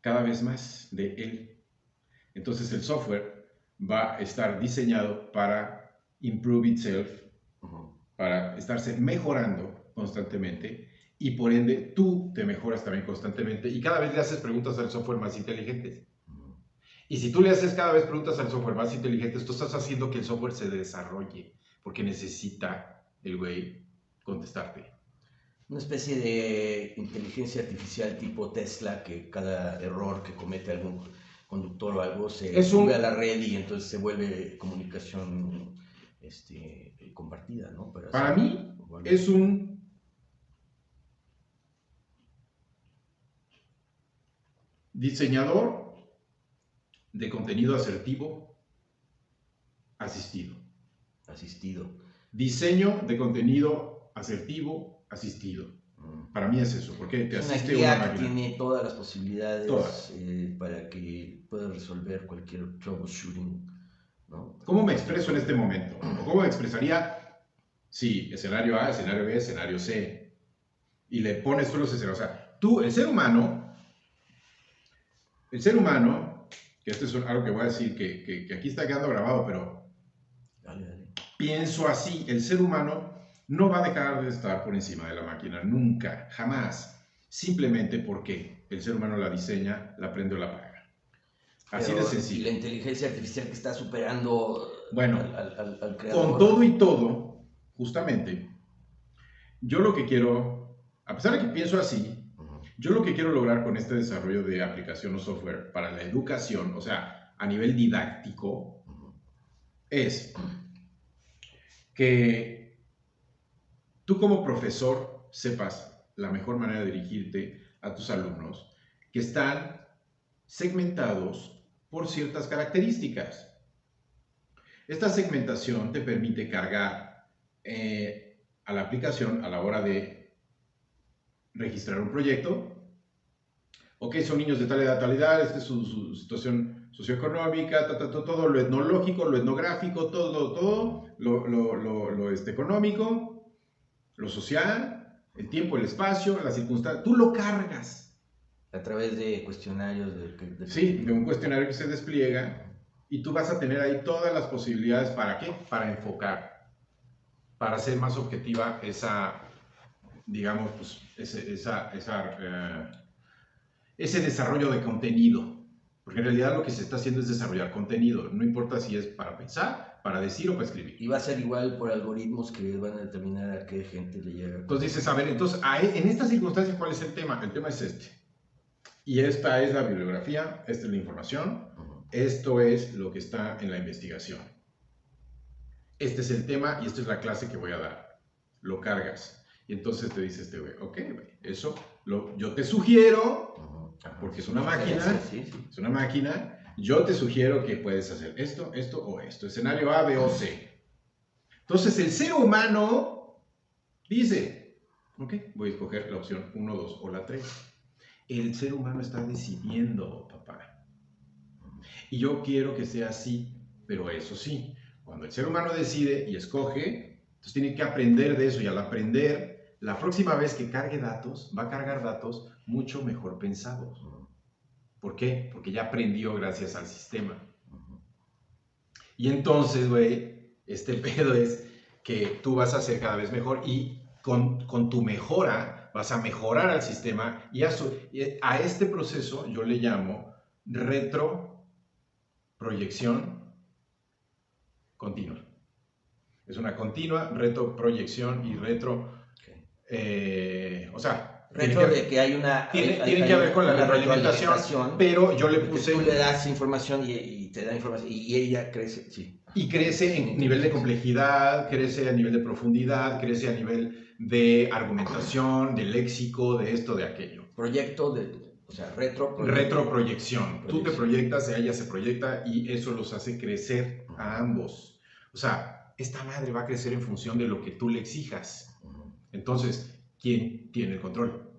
cada vez más de él. Entonces, el software va a estar diseñado para improve itself, para estarse mejorando constantemente y por ende tú te mejoras también constantemente y cada vez le haces preguntas al software más inteligentes. Y si tú le haces cada vez preguntas al software más inteligentes, tú estás haciendo que el software se desarrolle porque necesita el güey contestarte. Una especie de inteligencia artificial tipo Tesla que cada error que comete algún conductor o algo se sube a la red y entonces se vuelve comunicación compartida, ¿no? Para mí es un diseñador de contenido asertivo asistido. Diseño de contenido asertivo asistido. Para mí es eso, porque te asiste una máquina. Que tiene todas las posibilidades para que puedas resolver cualquier troubleshooting, ¿no? ¿Cómo me expreso en este momento? ¿O cómo me expresaría si escenario A, escenario B, escenario C? Y le pones todos los escenarios. O sea, tú, el ser humano, que esto es algo que voy a decir, que aquí está quedando grabado, pero dale. Pienso así, el ser humano no va a dejar de estar por encima de la máquina, nunca, jamás. Simplemente porque el ser humano la diseña, la prende o la apaga. Así de sencillo. Y la inteligencia artificial que está superando al creador. Con todo y todo, justamente, yo lo que quiero, a pesar de que pienso así, yo lo que quiero lograr con este desarrollo de aplicación o software para la educación, o sea, a nivel didáctico, es que tú como profesor sepas la mejor manera de dirigirte a tus alumnos que están segmentados por ciertas características. Esta segmentación te permite cargar a la aplicación a la hora de registrar un proyecto. Ok, son niños de tal edad, esta es su situación socioeconómica, todo lo etnológico, lo etnográfico, todo lo económico, lo social, El tiempo, el espacio, la circunstancia, tú lo cargas. A través de cuestionarios. Sí, de un cuestionario que se despliega y tú vas a tener ahí todas las posibilidades. ¿Para qué? Para enfocar, para hacer más objetiva esa, digamos, pues, ese desarrollo de contenido. Porque en realidad lo que se está haciendo es desarrollar contenido. No importa si es para pensar, para decir o para escribir. Y va a ser igual por algoritmos que van a determinar a qué gente le llega. Entonces dices, a ver, entonces, en esta circunstancia, ¿cuál es el tema? El tema es este. Y esta es la bibliografía, esta es la información, esto es lo que está en la investigación. Este es el tema y esta es la clase que voy a dar. Lo cargas. Y entonces te dice este güey, ok, eso yo te sugiero, porque es una máquina, es una máquina, yo te sugiero que puedes hacer esto, esto o esto. Escenario A, B o C. Entonces el ser humano dice, ok, voy a escoger la opción 1, 2 o la 3. El ser humano está decidiendo, papá. Y yo quiero que sea así, pero eso sí, cuando el ser humano decide y escoge, entonces tiene que aprender de eso y al aprender, la próxima vez que cargue datos, va a cargar datos mucho mejor pensados. ¿Por qué? Porque ya aprendió gracias al sistema. Y entonces, güey, este pedo es que tú vas a ser cada vez mejor y con tu mejora vas a mejorar al sistema y a este proceso yo le llamo retroproyección continua. Es una continua retroproyección y o sea, retro de que hay una... Tiene que ver con la retroalimentación, pero yo le puse... Tú le das información y te da información y ella crece, sí. Y crece en nivel de complejidad, crece a nivel de profundidad, crece a nivel de argumentación, de léxico, de esto, de aquello. O sea, retroproyección. Tú te proyectas, ella se proyecta y eso los hace crecer a ambos. O sea, esta madre va a crecer en función de lo que tú le exijas. Entonces, ¿quién tiene el control?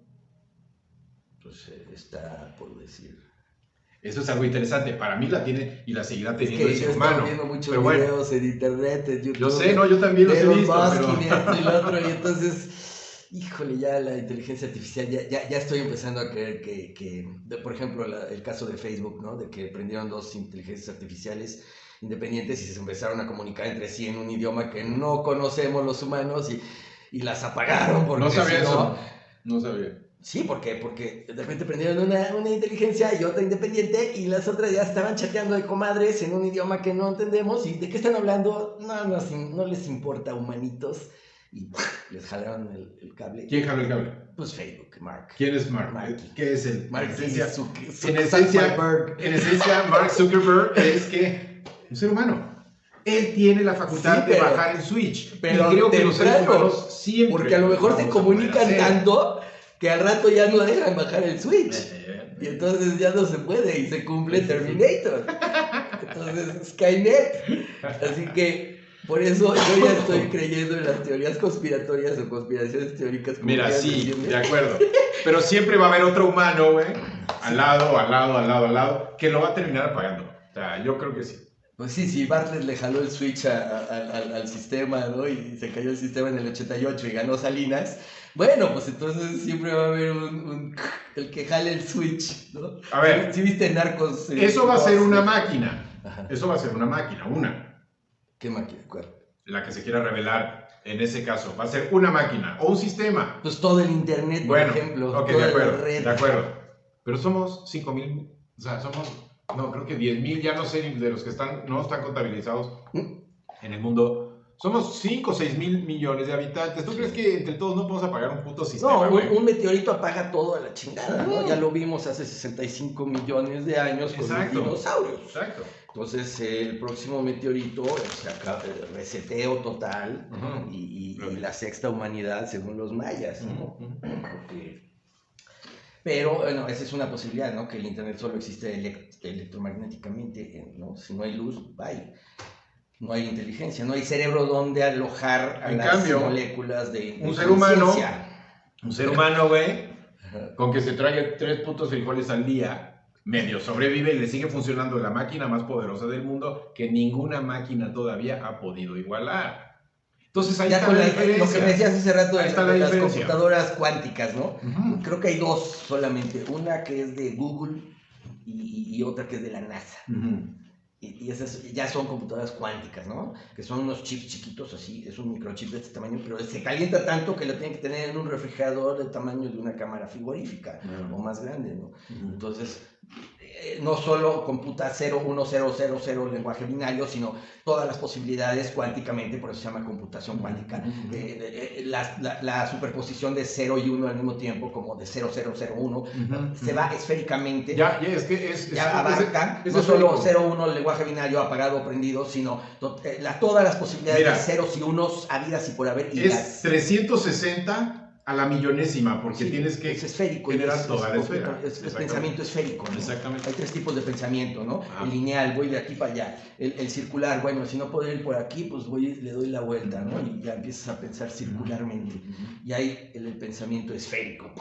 Pues está por decir. Eso es algo interesante. Para mí la tiene y la seguirá teniendo el ser humano. Estoy viendo muchos videos en internet, en YouTube. Yo sé, no, yo también los he visto. Pero... y lo otro, y entonces, híjole, ya la inteligencia artificial, ya estoy empezando a creer que por ejemplo, el caso de Facebook, ¿no? De que prendieron 2 inteligencias artificiales independientes y se empezaron a comunicar entre sí en un idioma que no conocemos los humanos y las apagaron. Porque no sabía eso. No sabía. Sí, porque de repente prendieron una inteligencia y otra independiente y las otras ya estaban chateando de comadres en un idioma que no entendemos. ¿Y de qué están hablando? No les importa, humanitos. Y les jalaron el cable. ¿Quién jaló el cable? Pues Facebook, Mark. ¿Quién es Mark? ¿Qué es él? Mark en esencia, Mark Zuckerberg es que un ser humano. Él tiene la facultad de bajar el switch. Pero y creo que los seres humanos siempre. Porque a lo mejor se comunican tanto que al rato ya no dejan bajar el switch. Y entonces ya no se puede y se cumple Terminator. Entonces Skynet. Así que por eso yo ya estoy creyendo en las teorías conspiratorias o conspiraciones teóricas. Mira, sí, de acuerdo. Pero siempre va a haber otro humano, güey, al lado, que lo va a terminar apagando. O sea, yo creo que sí. Pues sí, Bartlett le jaló el switch al sistema, ¿no? Y se cayó el sistema en el 88 y ganó Salinas. Bueno, pues entonces siempre va a haber el que jale el switch, ¿no? A ver. ¿Sí viste Narcos? Eso va a ser una máquina. Ajá. Eso va a ser una máquina, una. ¿Qué máquina? ¿Cuál? La que se quiera revelar en ese caso. Va a ser una máquina o un sistema. Pues todo el internet, por ejemplo. Ok, de acuerdo. Pero somos 5,000, o sea, no, creo que 10,000, ya no sé de los que no están contabilizados en el mundo. Somos 5 o 6 mil millones de habitantes. ¿Tú crees que entre todos no podemos apagar un puto sistema? No, un meteorito apaga todo a la chingada, ¿no? Ya lo vimos hace 65 millones de años con los dinosaurios. Exacto. Entonces, el próximo meteorito se acaba el reseteo total y la sexta humanidad según los mayas, ¿no? Pero, bueno, esa es una posibilidad, ¿no? Que el internet solo existe electromagnéticamente, ¿no? Si no hay luz, bye. No hay inteligencia, no hay cerebro donde alojar a las moléculas de un ser humano, güey, con que se trague 3 putos frijoles al día, medio sobrevive y le sigue funcionando la máquina más poderosa del mundo que ninguna máquina todavía ha podido igualar. Entonces ahí ya está con la diferencia. lo que me decías hace rato Ahí está de la las diferencia. computadoras cuánticas, ¿no? Ujú. Creo que hay dos solamente, una que es de Google y otra que es de la NASA. Ujú. Y esas ya son computadoras cuánticas, ¿no? Que son unos chips chiquitos así, es un microchip de este tamaño, pero se calienta tanto que lo tienen que tener en un refrigerador del tamaño de una cámara frigorífica o más grande, ¿no? Entonces, no solo computa 0, 1, 0, 0, 0 lenguaje binario, sino todas las posibilidades cuánticamente, por eso se llama computación cuántica. La superposición de 0 y 1 al mismo tiempo, como de 0, 0, 0, 1, se va esféricamente. Ya es que ya abarca es no solo esférico. 0, 1 lenguaje binario apagado o prendido, sino todas las posibilidades Mira, de ceros y unos habidas y por haber. Y es 360 a la millonésima, porque sí, tienes que es esférico, generar toda la esfera. Es pensamiento esférico, ¿no? Exactamente. Hay tres tipos de pensamiento, ¿no? El lineal, voy de aquí para allá. El circular, bueno, si no puedo ir por aquí, pues le doy la vuelta, ¿no? Y ya empiezas a pensar circularmente. Y hay el pensamiento esférico,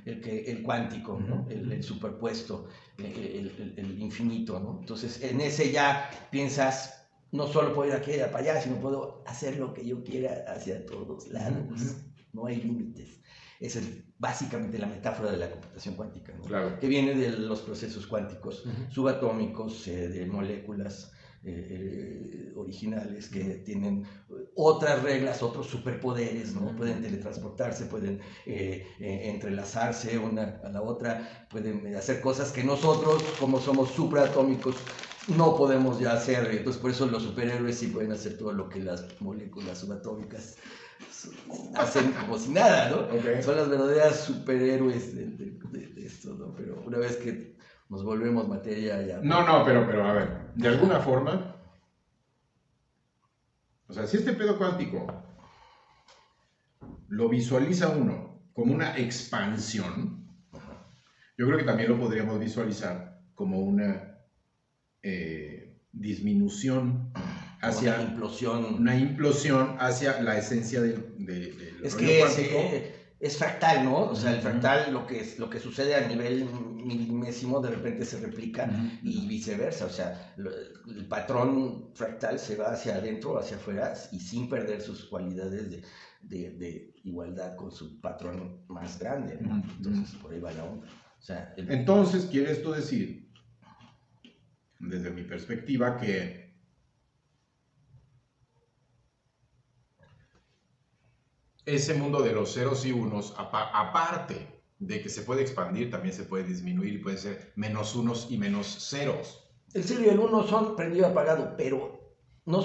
el cuántico, ¿no? El superpuesto, el infinito, ¿no? Entonces, en ese ya piensas, no solo puedo ir aquí y para allá, sino puedo hacer lo que yo quiera hacia todos lados. No hay límites. Esa es básicamente la metáfora de la computación cuántica, ¿no? Claro. Que viene de los procesos cuánticos subatómicos, de moléculas originales que tienen otras reglas, otros superpoderes, ¿no? Pueden teletransportarse, pueden entrelazarse una a la otra, pueden hacer cosas que nosotros, como somos supraatómicos, no podemos ya hacer. Entonces, por eso los superhéroes sí pueden hacer todo lo que las moléculas subatómicas hacen como si nada, ¿no? Okay. Son las verdaderas superhéroes de esto, ¿no? Pero una vez que nos volvemos materia ya... No, pero a ver, de alguna forma, o sea, si este pedo cuántico lo visualiza uno como una expansión, yo creo que también lo podríamos visualizar como una disminución hacia una implosión hacia la esencia del es rollo que cuántico. Es fractal, ¿no? O sea, el fractal, lo que sucede a nivel milimésimo, de repente se replica y viceversa. O sea, el patrón fractal se va hacia adentro, hacia afuera, y sin perder sus cualidades de igualdad con su patrón más grande, ¿no? Entonces, por ahí va la onda. O sea, entonces, ¿quiere esto decir, desde mi perspectiva, que ese mundo de los ceros y unos, aparte de que se puede expandir, también se puede disminuir y puede ser menos unos y menos ceros? El 0 y el 1 son prendido y apagado, pero no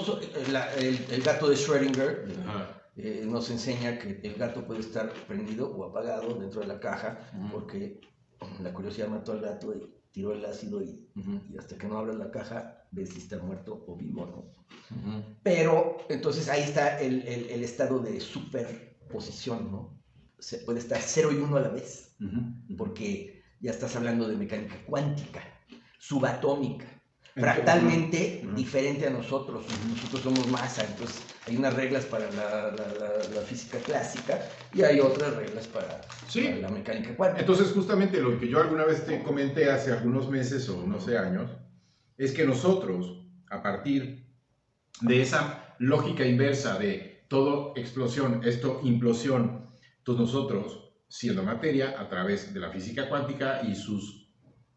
el gato de Schrödinger nos enseña que el gato puede estar prendido o apagado dentro de la caja, porque la curiosidad mató al gato y tiró el ácido y hasta que no abras la caja ves si está muerto o vivo, ¿no? Pero entonces ahí está el estado de superposición, ¿no? Se puede estar 0 y 1 a la vez, porque ya estás hablando de mecánica cuántica, subatómica, fractalmente diferente a nosotros. Nosotros somos masa, entonces hay unas reglas para la física clásica y hay otras reglas para la mecánica cuántica. Entonces, justamente lo que yo alguna vez te comenté hace algunos meses o no sé años, es que nosotros, a partir de esa lógica inversa de todo explosión, esto implosión, entonces nosotros, siendo materia, a través de la física cuántica y sus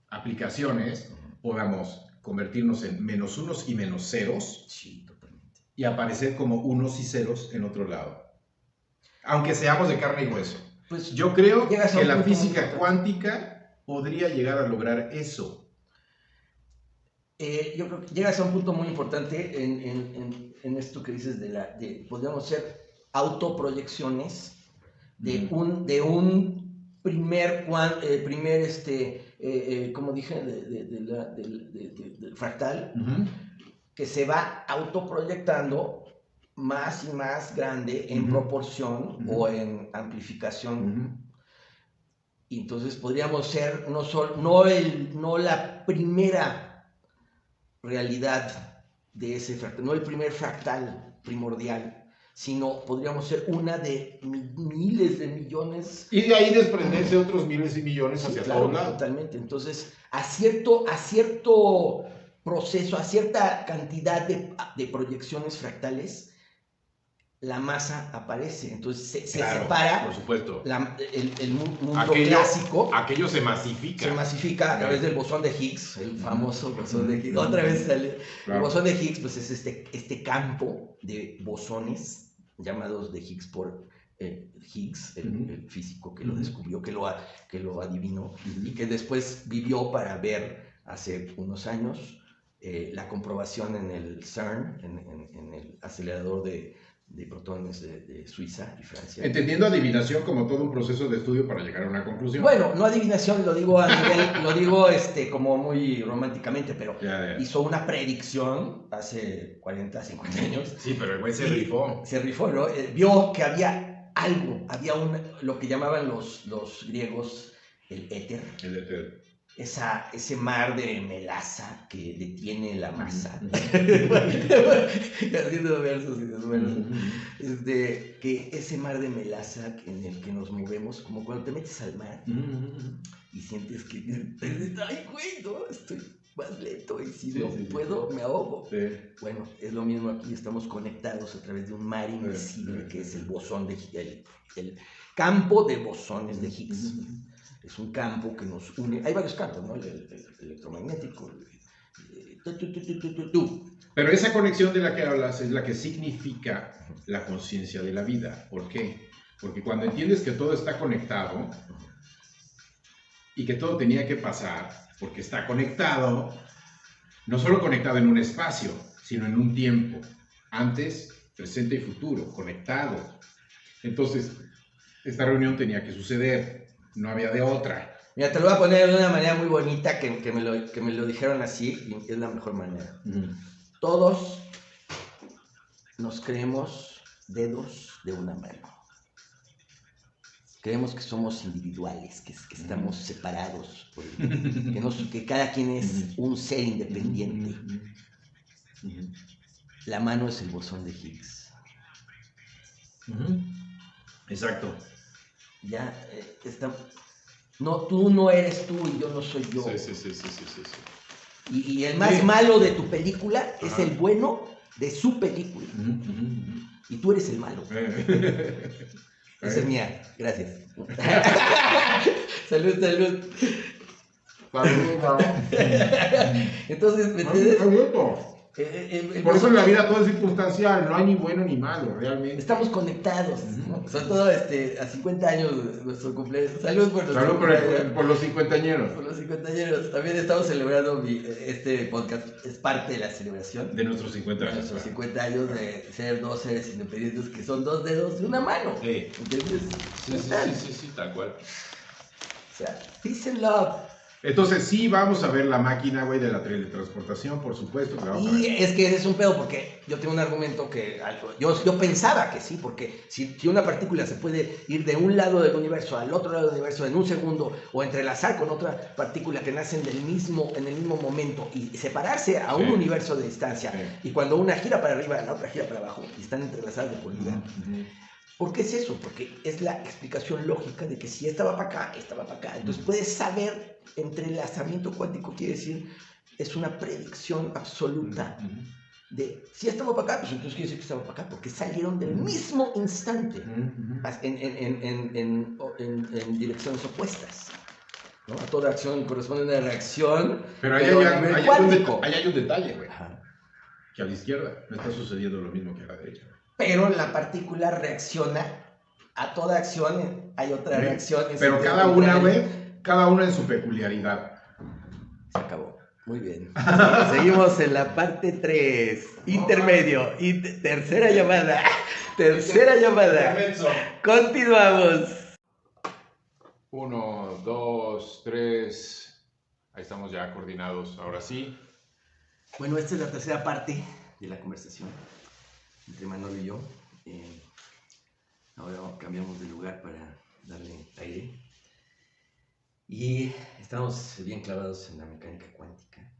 aplicaciones, podamos convertirnos en menos unos y menos ceros, sí, totalmente, y aparecer como unos y ceros en otro lado. Aunque seamos de carne y hueso. Pues yo creo que la física cuántica podría llegar a lograr eso. Yo creo que llegas a un punto muy importante en esto que dices podríamos ser autoproyecciones de un primer como dije, del fractal, que se va autoproyectando más y más grande en proporción o en amplificación. Y entonces podríamos ser no la primera realidad de ese fractal, no el primer fractal primordial, sino podríamos ser una de miles de millones. Y de ahí desprenderse otros miles y millones hacia todos lados. Totalmente. Entonces, a cierto proceso, a cierta cantidad de proyecciones fractales, la masa aparece. Entonces se Claro, separa. por supuesto. El mundo clásico. Aquello se masifica. Se masifica a través del bosón de Higgs, el famoso bosón de Higgs. Otra vez sale. Claro. El bosón de Higgs, pues es este campo de bosones llamados de Higgs por Higgs, el físico que lo descubrió, que lo adivinó, y que después vivió para ver hace unos años la comprobación en el CERN, en el acelerador de protones de Suiza y Francia. Entendiendo adivinación como todo un proceso de estudio para llegar a una conclusión. Bueno, no adivinación, lo digo a nivel, lo digo como muy románticamente, pero hizo una predicción hace 40, 50 años. Sí, pero el güey se rifó. Se rifó, ¿no? Vio que había algo, lo que llamaban los griegos el éter. El éter. Ese mar de melaza que detiene la masa. Haciendo versos y desversos. Que ese mar de melaza en el que nos movemos, como cuando te metes al mar y sientes que, ay, güey, no, estoy más lento y si no puedo, me ahogo. Sí. Bueno, es lo mismo aquí, estamos conectados a través de un mar invisible que es el bosón de Higgs, el campo de bosones de Higgs. Es un campo que nos une. Hay varios campos, ¿no? El electromagnético. Pero esa conexión de la que hablas es la que significa la conciencia de la vida. ¿Por qué? Porque cuando entiendes que todo está conectado y que todo tenía que pasar, porque está conectado, no solo conectado en un espacio, sino en un tiempo, antes, presente y futuro, conectado. Entonces, esta reunión tenía que suceder. No había de otra. Mira, te lo voy a poner de una manera muy bonita que me lo dijeron así y es la mejor manera. Todos nos creemos dedos de una mano. Creemos que somos individuales, que estamos separados, que cada quien es un ser independiente. La mano es el bosón de Higgs. Exacto. Ya no, tú no eres tú y yo no soy yo. Sí. Y el más malo de tu película es el bueno de su película. Y tú eres el malo. Esa es mía. Gracias. Salud. Entonces, ¿me entiendes? Por eso en la vida todo es circunstancial, no hay ni bueno ni malo, realmente. Estamos conectados, ¿no? Sobre todo a 50 años de nuestro cumpleaños. Salud por los por los cincuentañeros. Por los cincuentañeros. También estamos celebrando este podcast, es parte de la celebración. De nuestros 50 años. De nuestros 50 años de ser dos seres independientes que son dos dedos de una mano. Sí. ¿Entiendes? Sí, tal cual. O sea, peace and love. Entonces sí vamos a ver la máquina, güey, de la teletransportación, por supuesto. Que vamos a ver. Es que ese es un pedo porque yo tengo un argumento que yo pensaba que sí, porque si una partícula se puede ir de un lado del universo al otro lado del universo en un segundo o entrelazar con otra partícula que nacen en el mismo momento y separarse a un universo de distancia y cuando una gira para arriba, la otra gira para abajo y están entrelazadas de por vida. ¿Por qué es eso? Porque es la explicación lógica de que si esta va para acá, esta va para acá. Entonces puedes saber, entrelazamiento cuántico quiere decir, es una predicción absoluta de si esta va para acá, pues entonces quiere decir que esta va para acá, porque salieron del mismo instante en direcciones opuestas. ¿No? A toda acción corresponde una reacción. Pero ahí hay un detalle, güey. Que a la izquierda no está sucediendo lo mismo que a la derecha. Pero la partícula reacciona a toda acción, hay otra reacción. Pero cada una, güey, cada una en su peculiaridad. Se acabó. Muy bien. Seguimos en la parte 3, intermedio, tercera llamada. Continuamos. 1, 2, 3. Ahí estamos ya coordinados, ahora sí. Bueno, esta es la tercera parte de la conversación entre Manolo y yo. Ahora cambiamos de lugar para darle aire. Y estamos bien clavados en la mecánica cuántica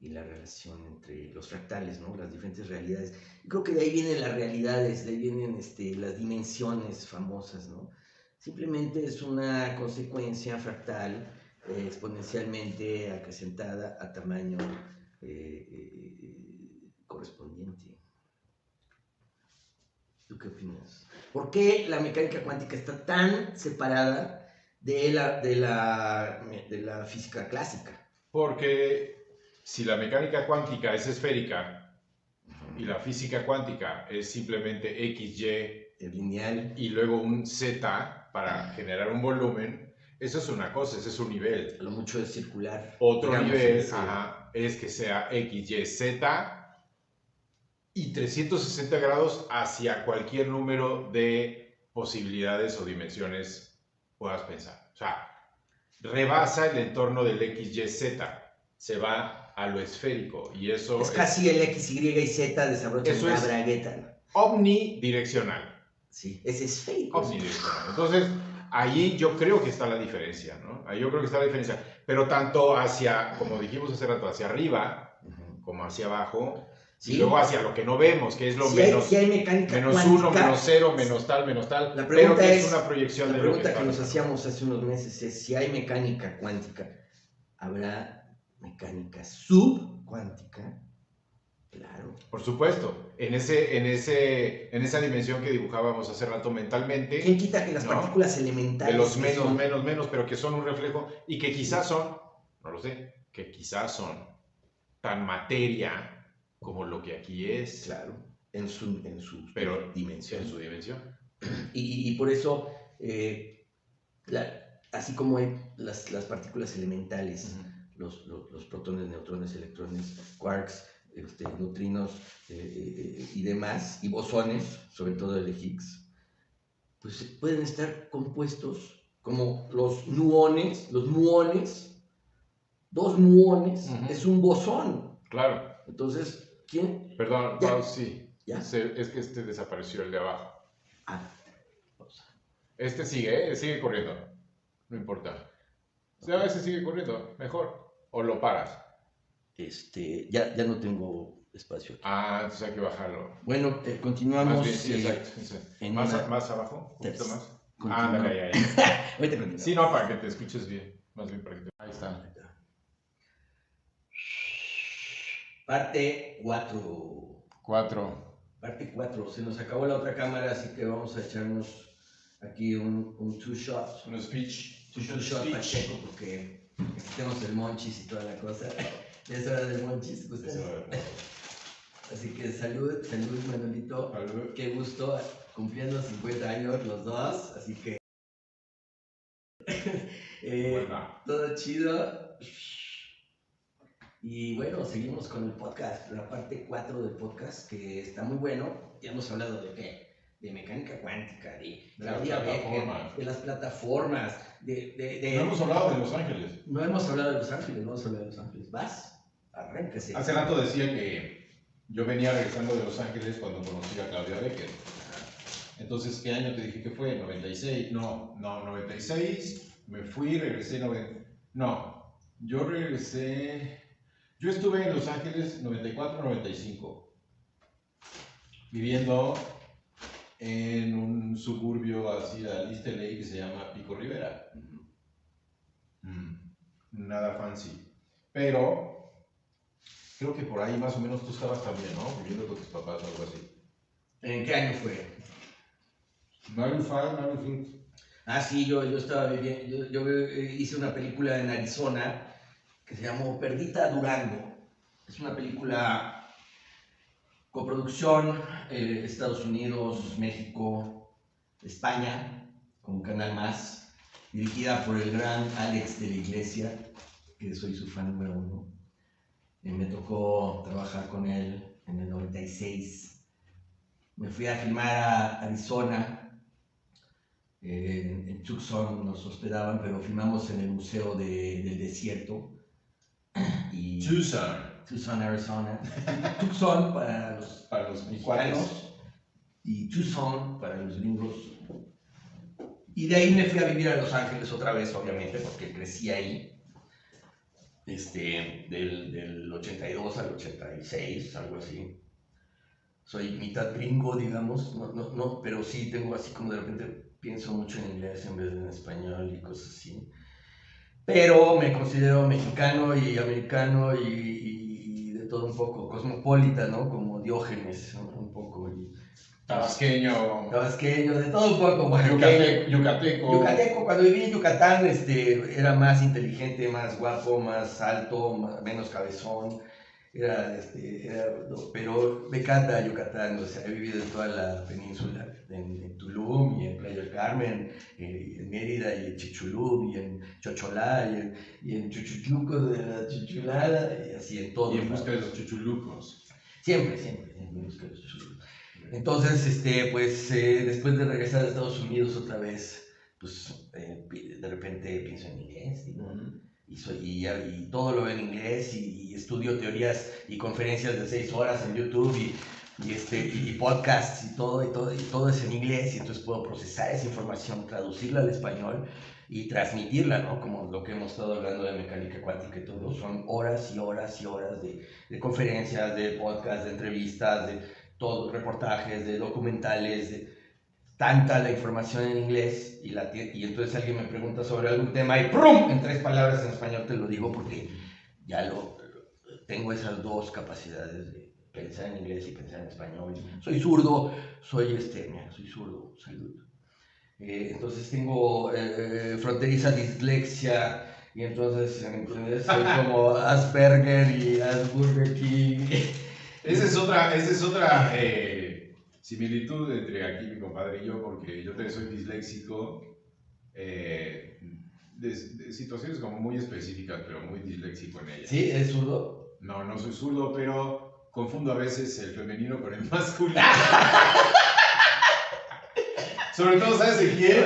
y la relación entre los fractales, ¿no? Las diferentes realidades. Yo creo que de ahí vienen las realidades, de ahí vienen las dimensiones famosas, ¿no? Simplemente es una consecuencia fractal exponencialmente acrecentada a tamaño correspondiente. ¿Tú qué opinas? ¿Por qué la mecánica cuántica está tan separada de la física clásica? Porque si la mecánica cuántica es esférica y la física cuántica es simplemente X, Y lineal y luego un Z para generar un volumen, eso es una cosa, ese es un nivel. Lo mucho es circular. Otro digamos, nivel es que sea X, Y, Z y 360 grados hacia cualquier número de posibilidades o dimensiones puedas pensar. O sea, rebasa el entorno del X, Y, Z, se va a lo esférico y eso es casi el X, Y y Z desarrollan eso una es bragueta. Omnidireccional. Sí, es esférico. Omnidireccional. Entonces, ahí yo creo que está la diferencia, ¿no? Ahí yo creo que está la diferencia. Pero tanto hacia, como dijimos hace rato, hacia arriba, como hacia abajo, sí. Y luego hacia lo que no vemos, que es lo sí menos, hay mecánica menos cuántica, 1, menos 0, menos tal, la pero que es una proyección de lo que La pregunta que nos hacíamos hace unos meses es, si hay mecánica cuántica, ¿habrá mecánica subcuántica? Claro. Por supuesto, en esa dimensión que dibujábamos hace rato mentalmente. ¿Quién quita que las partículas elementales... De los menos, pero que son un reflejo y que quizás son, no lo sé, que quizás son tan materia como lo que aquí es. Claro, en su dimensión. En su dimensión. Y por eso, así como hay las partículas elementales, los protones, neutrones, electrones, quarks, neutrinos y demás, y bosones, sobre todo el de Higgs, pues pueden estar compuestos como los muones, dos muones, es un bosón. Claro. Entonces, ¿quién? Perdón, Paul, sí. ¿Ya? Es que desapareció el de abajo. Pausa. Sigue corriendo. No importa. Si a veces sigue corriendo, mejor. O lo paras. Ya no tengo espacio aquí. Entonces hay que bajarlo. Bueno, continuamos. Más bien, sí, exacto. Más abajo, un poquito más. Ándale, ahí. Ahorita continuamos. Sí, no, para que te escuches bien. Más bien para que te... Ahí está. Parte 4. Parte 4. Se nos acabó la otra cámara, así que vamos a echarnos aquí un two-shot. Un speech. Two-shot Pacheco, porque tenemos el monchis y toda la cosa. Es hora del monchis. Así que salud, Manolito. Salud. Qué gusto, cumpliendo 50 años los dos, así que todo chido. Y bueno, seguimos con el podcast, la parte 4 del podcast, que está muy bueno. Ya hemos hablado de qué, de mecánica cuántica, de Claudia Becker, de las plataformas, No hemos hablado de Los Ángeles. No hemos hablado de Los Ángeles, ¿Vas? Arráncase. Hace rato decía que yo venía regresando de Los Ángeles cuando conocí a Claudia Becker. Entonces, ¿qué año te dije que fue? 96. No, 96. Me fui, regresé. Yo regresé. Yo estuve en Los Ángeles 94-95, viviendo en un suburbio así al East LA que se llama Pico Rivera. Nada fancy. Pero creo que por ahí más o menos tú estabas también, ¿no? Viviendo con tus papás o algo así. ¿En qué año fue? 95. Sí, yo estaba viviendo, yo hice una película en Arizona que se llamó Perdita Durango. Es una película coproducción Estados Unidos, México, España, con Canal Más, dirigida por el gran Alex de la Iglesia, que soy su fan número 1. Me tocó trabajar con él en el 96. Me fui a filmar a Arizona. En Tucson nos hospedaban, pero filmamos en el Museo del Desierto. Tucson, Arizona. Tucson para los mexicanos y Tucson para los gringos. Y de ahí me fui a vivir a Los Ángeles otra vez, obviamente, porque crecí ahí. Del 82 al 86, algo así. Soy mitad gringo, digamos, no, pero sí tengo así como de repente pienso mucho en inglés en vez de en español y cosas así. Pero me considero mexicano y americano y de todo un poco, cosmopolita, ¿no? Como Diógenes, ¿no? Un poco. Tabasqueño, de todo un poco. Yucateco, cuando viví en Yucatán, era más inteligente, más guapo, más alto, menos cabezón. Pero me encanta Yucatán, o sea, he vivido en toda la península, en Tulum y en Playa del Carmen, en Mérida y en Chichulub y en Chocholá y en Chuchuchuco de la Chuchulada y así en todo. Y en busca de los chuchulucos. Siempre, en busca de los chuchulucos. Entonces, después de regresar a Estados Unidos otra vez, pues de repente pienso en inglés, ¿no? Y todo lo veo en inglés y estudio teorías y conferencias de 6 horas en YouTube y podcasts y todo es en inglés, y entonces puedo procesar esa información, traducirla al español y transmitirla, ¿no? Como lo que hemos estado hablando de mecánica cuántica y todo, son horas y horas y horas de conferencias, de podcasts, de entrevistas, de todo, reportajes, de documentales, tanta la información en inglés y entonces alguien me pregunta sobre algún tema y ¡prum! En 3 palabras en español te lo digo porque ya tengo esas 2 capacidades de pensar en inglés y pensar en español. Soy zurdo, soy zurdo, salud. Entonces tengo fronteriza dislexia y entonces soy como Asperger y Asperger King. Esa es otra similitud entre aquí mi compadre y yo, porque yo también soy disléxico de situaciones como muy específicas, pero muy disléxico en ellas. ¿Sí? ¿Es zurdo? No soy zurdo, pero confundo a veces el femenino con el masculino. Sobre todo, ¿sabes de quién?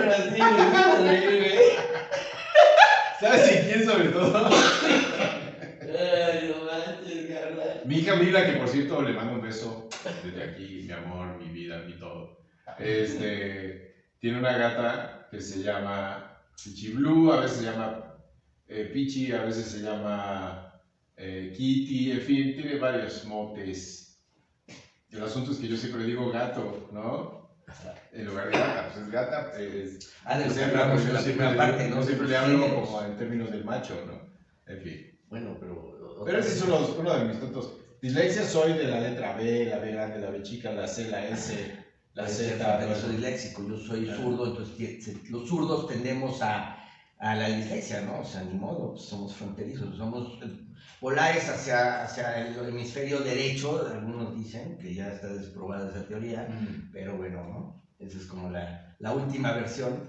¿Sabes de quién sobre todo? Ay, no manches, carnal. Mi hija Mila, que por cierto le mando un beso desde aquí, mi amor, mi vida, mi todo. Tiene una gata que se llama Pichi Blue, a veces se llama Pichi, a veces se llama Kitty, en fin, tiene varios motes. El asunto es que yo siempre digo gato, ¿no? En lugar de gata, pues es gata. Yo siempre le hablo como en términos del macho, ¿no? En fin. Bueno, pero ese es uno de mis tontos. Dislexia soy de la letra B, la B grande, la B chica, la C, la S, la Z. Yo soy disléxico, yo soy zurdo, entonces los zurdos tendemos a la dislexia, ¿no? O sea, ni modo, somos fronterizos, somos polares hacia el hemisferio derecho, algunos dicen que ya está desprobada esa teoría, pero bueno, ¿no? Esa es como la última versión.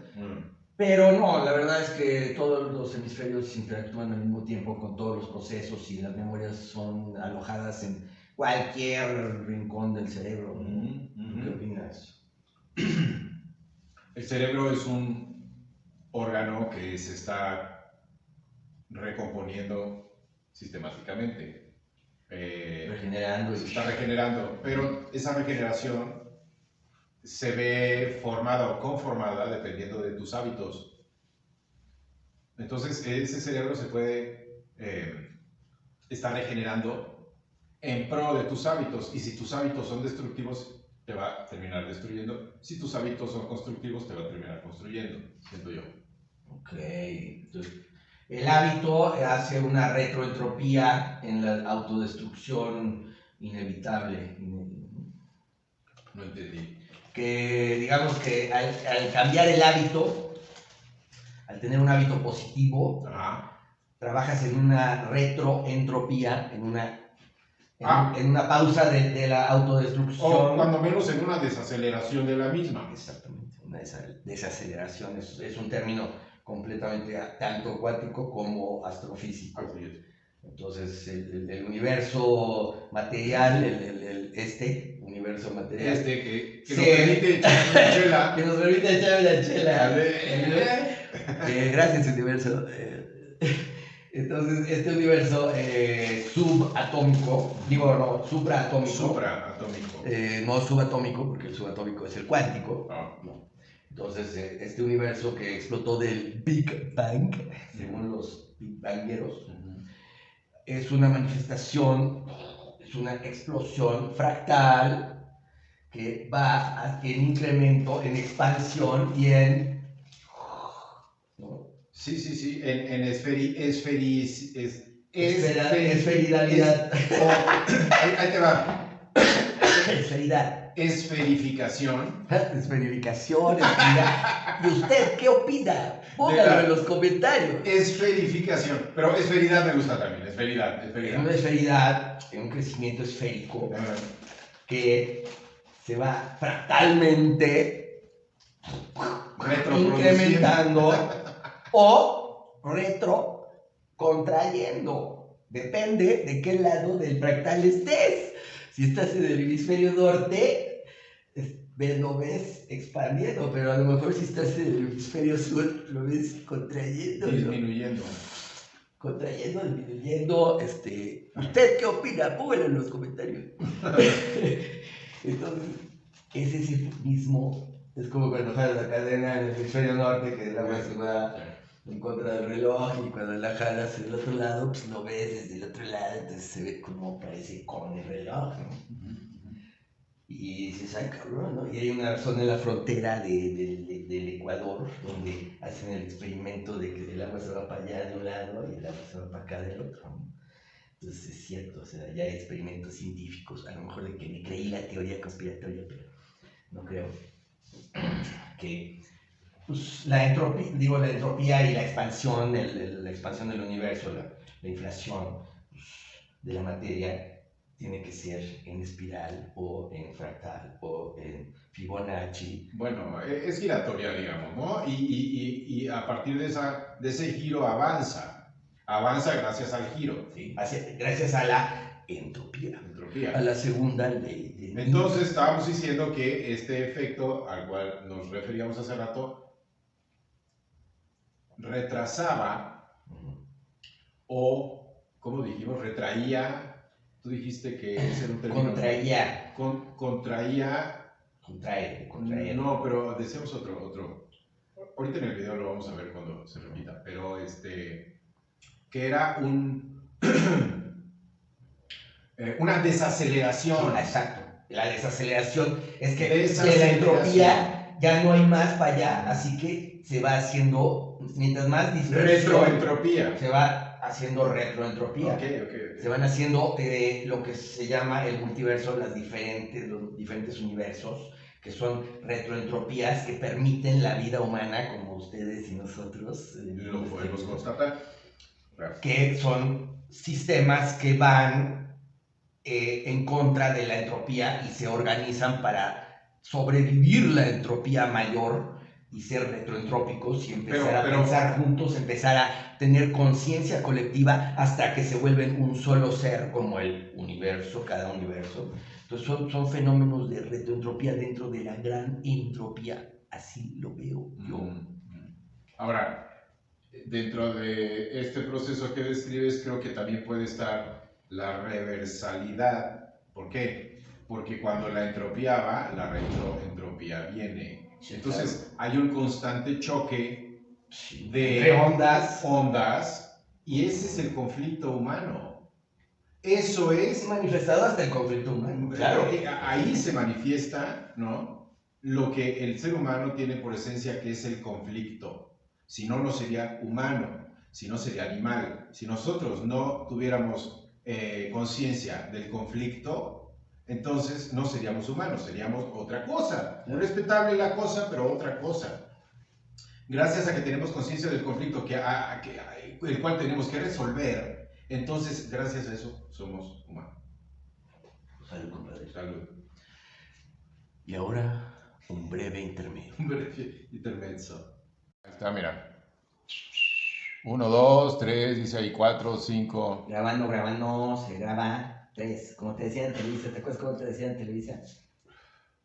Pero no, la verdad es que todos los hemisferios interactúan al mismo tiempo con todos los procesos y las memorias son alojadas en cualquier rincón del cerebro. ¿Qué opinas? El cerebro es un órgano que se está recomponiendo sistemáticamente. Regenerando. Se está regenerando, pero esa regeneración se ve formada o conformada dependiendo de tus hábitos. Entonces, ese cerebro se puede estar regenerando en pro de tus hábitos, y si tus hábitos son destructivos, te va a terminar destruyendo. Si tus hábitos son constructivos, te va a terminar construyendo, siento yo. Ok, entonces el hábito hace una retroentropía en la autodestrucción inevitable. No entendí. Que digamos que al cambiar el hábito, al tener un hábito positivo, trabajas en una retroentropía, en una pausa de la autodestrucción. O cuando menos en una desaceleración de la misma. Exactamente, una desaceleración es un término completamente tanto cuántico como astrofísico. Entonces el universo material, universo material. Que nos permite echar una chela. Que nos permite echar la chela. Gracias, universo. Entonces, este universo subatómico, supraatómico. No subatómico, porque el subatómico es el cuántico. No. Entonces, este universo que explotó del Big Bang, según los Big Bangeros, es una manifestación, es una explosión fractal que va en incremento, en expansión y en... ¿no? Sí, en esferidad. Esferidad. Ahí te va. Esferidad. esferificación. Esferificación, esferidad. ¿Y usted qué opina? Póngalo en los comentarios. Esferificación. Pero esferidad me gusta también. Esferidad. En una esferidad, en un crecimiento esférico, que se va fractalmente incrementando o retrocontrayendo. Depende de qué lado del fractal estés. Si estás en el hemisferio norte, lo ves expandiendo, pero a lo mejor si estás en el hemisferio sur, lo ves contrayendo. Disminuyendo. Contrayendo, disminuyendo. ¿Usted qué opina? Póngalo en los comentarios. Entonces, es ese mismo. Es como cuando jalas la cadena en el hemisferio norte, que el agua se va en contra del reloj, y cuando la jalas del otro lado, pues lo ves desde el otro lado, entonces se ve como parece con el reloj, ¿no? Y dices, ay cabrón, ¿no? Y hay una zona en la frontera del Ecuador donde hacen el experimento de que el agua se va para allá de un lado y el agua se va para acá del otro, ¿no? Entonces es cierto, o sea, ya hay experimentos científicos, a lo mejor de que me creí la teoría conspiratoria, pero no creo que pues, la entropía y la expansión, la expansión del universo, la inflación pues, de la materia tiene que ser en espiral o en fractal o en Fibonacci. Bueno, es giratoria, digamos, ¿no? Y a partir de ese giro avanza gracias al giro. Sí, gracias a la entropía. A la segunda ley de Newton. Entonces estábamos diciendo que este efecto al cual nos referíamos hace rato retrasaba o, ¿cómo dijimos? Retraía. Tú dijiste que ese era un término. Contraía. Contraer. No, pero decíamos otro. Ahorita en el video lo vamos a ver cuando se repita. Pero que era una desaceleración. Exacto. La desaceleración es que de la entropía ya no hay más para allá, así que se va haciendo, mientras más dispersión, retroentropía. Se va haciendo retroentropía. Okay. Se van haciendo lo que se llama el multiverso, los diferentes universos, que son retroentropías que permiten la vida humana, como ustedes y nosotros. Lo podemos constatar. Que son sistemas que van en contra de la entropía y se organizan para sobrevivir la entropía mayor y ser retroentrópicos y empezar a pensar juntos, empezar a tener conciencia colectiva hasta que se vuelven un solo ser como el universo, cada universo. Entonces son fenómenos de retroentropía dentro de la gran entropía, así lo veo yo. Ahora, dentro de este proceso que describes, creo que también puede estar la reversalidad. ¿Por qué? Porque cuando la entropía va, la retroentropía viene. Sí, entonces, claro, hay un constante choque de ondas, y ese es el conflicto humano. Eso es manifestado hasta el conflicto humano. Claro. Ahí se manifiesta, ¿no?, lo que el ser humano tiene por esencia, que es el conflicto. Si no, no sería humano, si no sería animal. Si nosotros no tuviéramos conciencia del conflicto, entonces no seríamos humanos, seríamos otra cosa. Muy respetable la cosa, pero otra cosa. Gracias a que tenemos conciencia del conflicto, el cual tenemos que resolver, entonces gracias a eso somos humanos. Salud, compadre. Salud. Y ahora, un breve intermedio. Un breve intermezzo. Ahí está, mira. 1, 2, 3, dice ahí 4, 5. Grabando, se graba. 3, como te decía en Televisa, ¿te acuerdas cómo te decía en Televisa?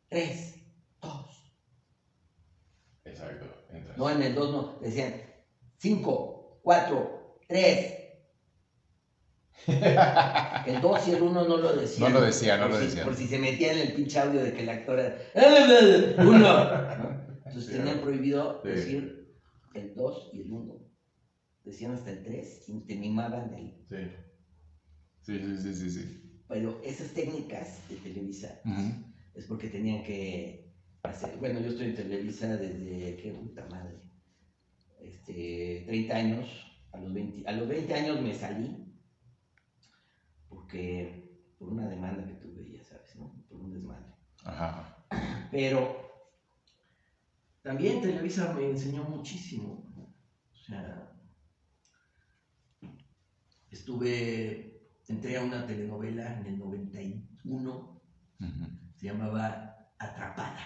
3, 2. Exacto. Entras. No, en el 2 no, decían 5, 4, 3. El 2 y el 1 no lo decían. No lo decían. Por si se metía en el pinche audio de que el actor era 1. ¿No? Entonces tenían prohibido decir el 2 y el 1. Decían hasta el 3 y te mimaban el... Sí. Pero esas técnicas de Televisa es porque tenían que hacer... Bueno, yo estoy en Televisa desde... ¡Qué puta madre! 30 años. A los 20 años me salí porque... por una demanda que tuve, ya sabes, ¿no? Por un desmadre. Ajá. Pero también Televisa me enseñó muchísimo. O sea, entré a una telenovela en el 91, se llamaba Atrapada,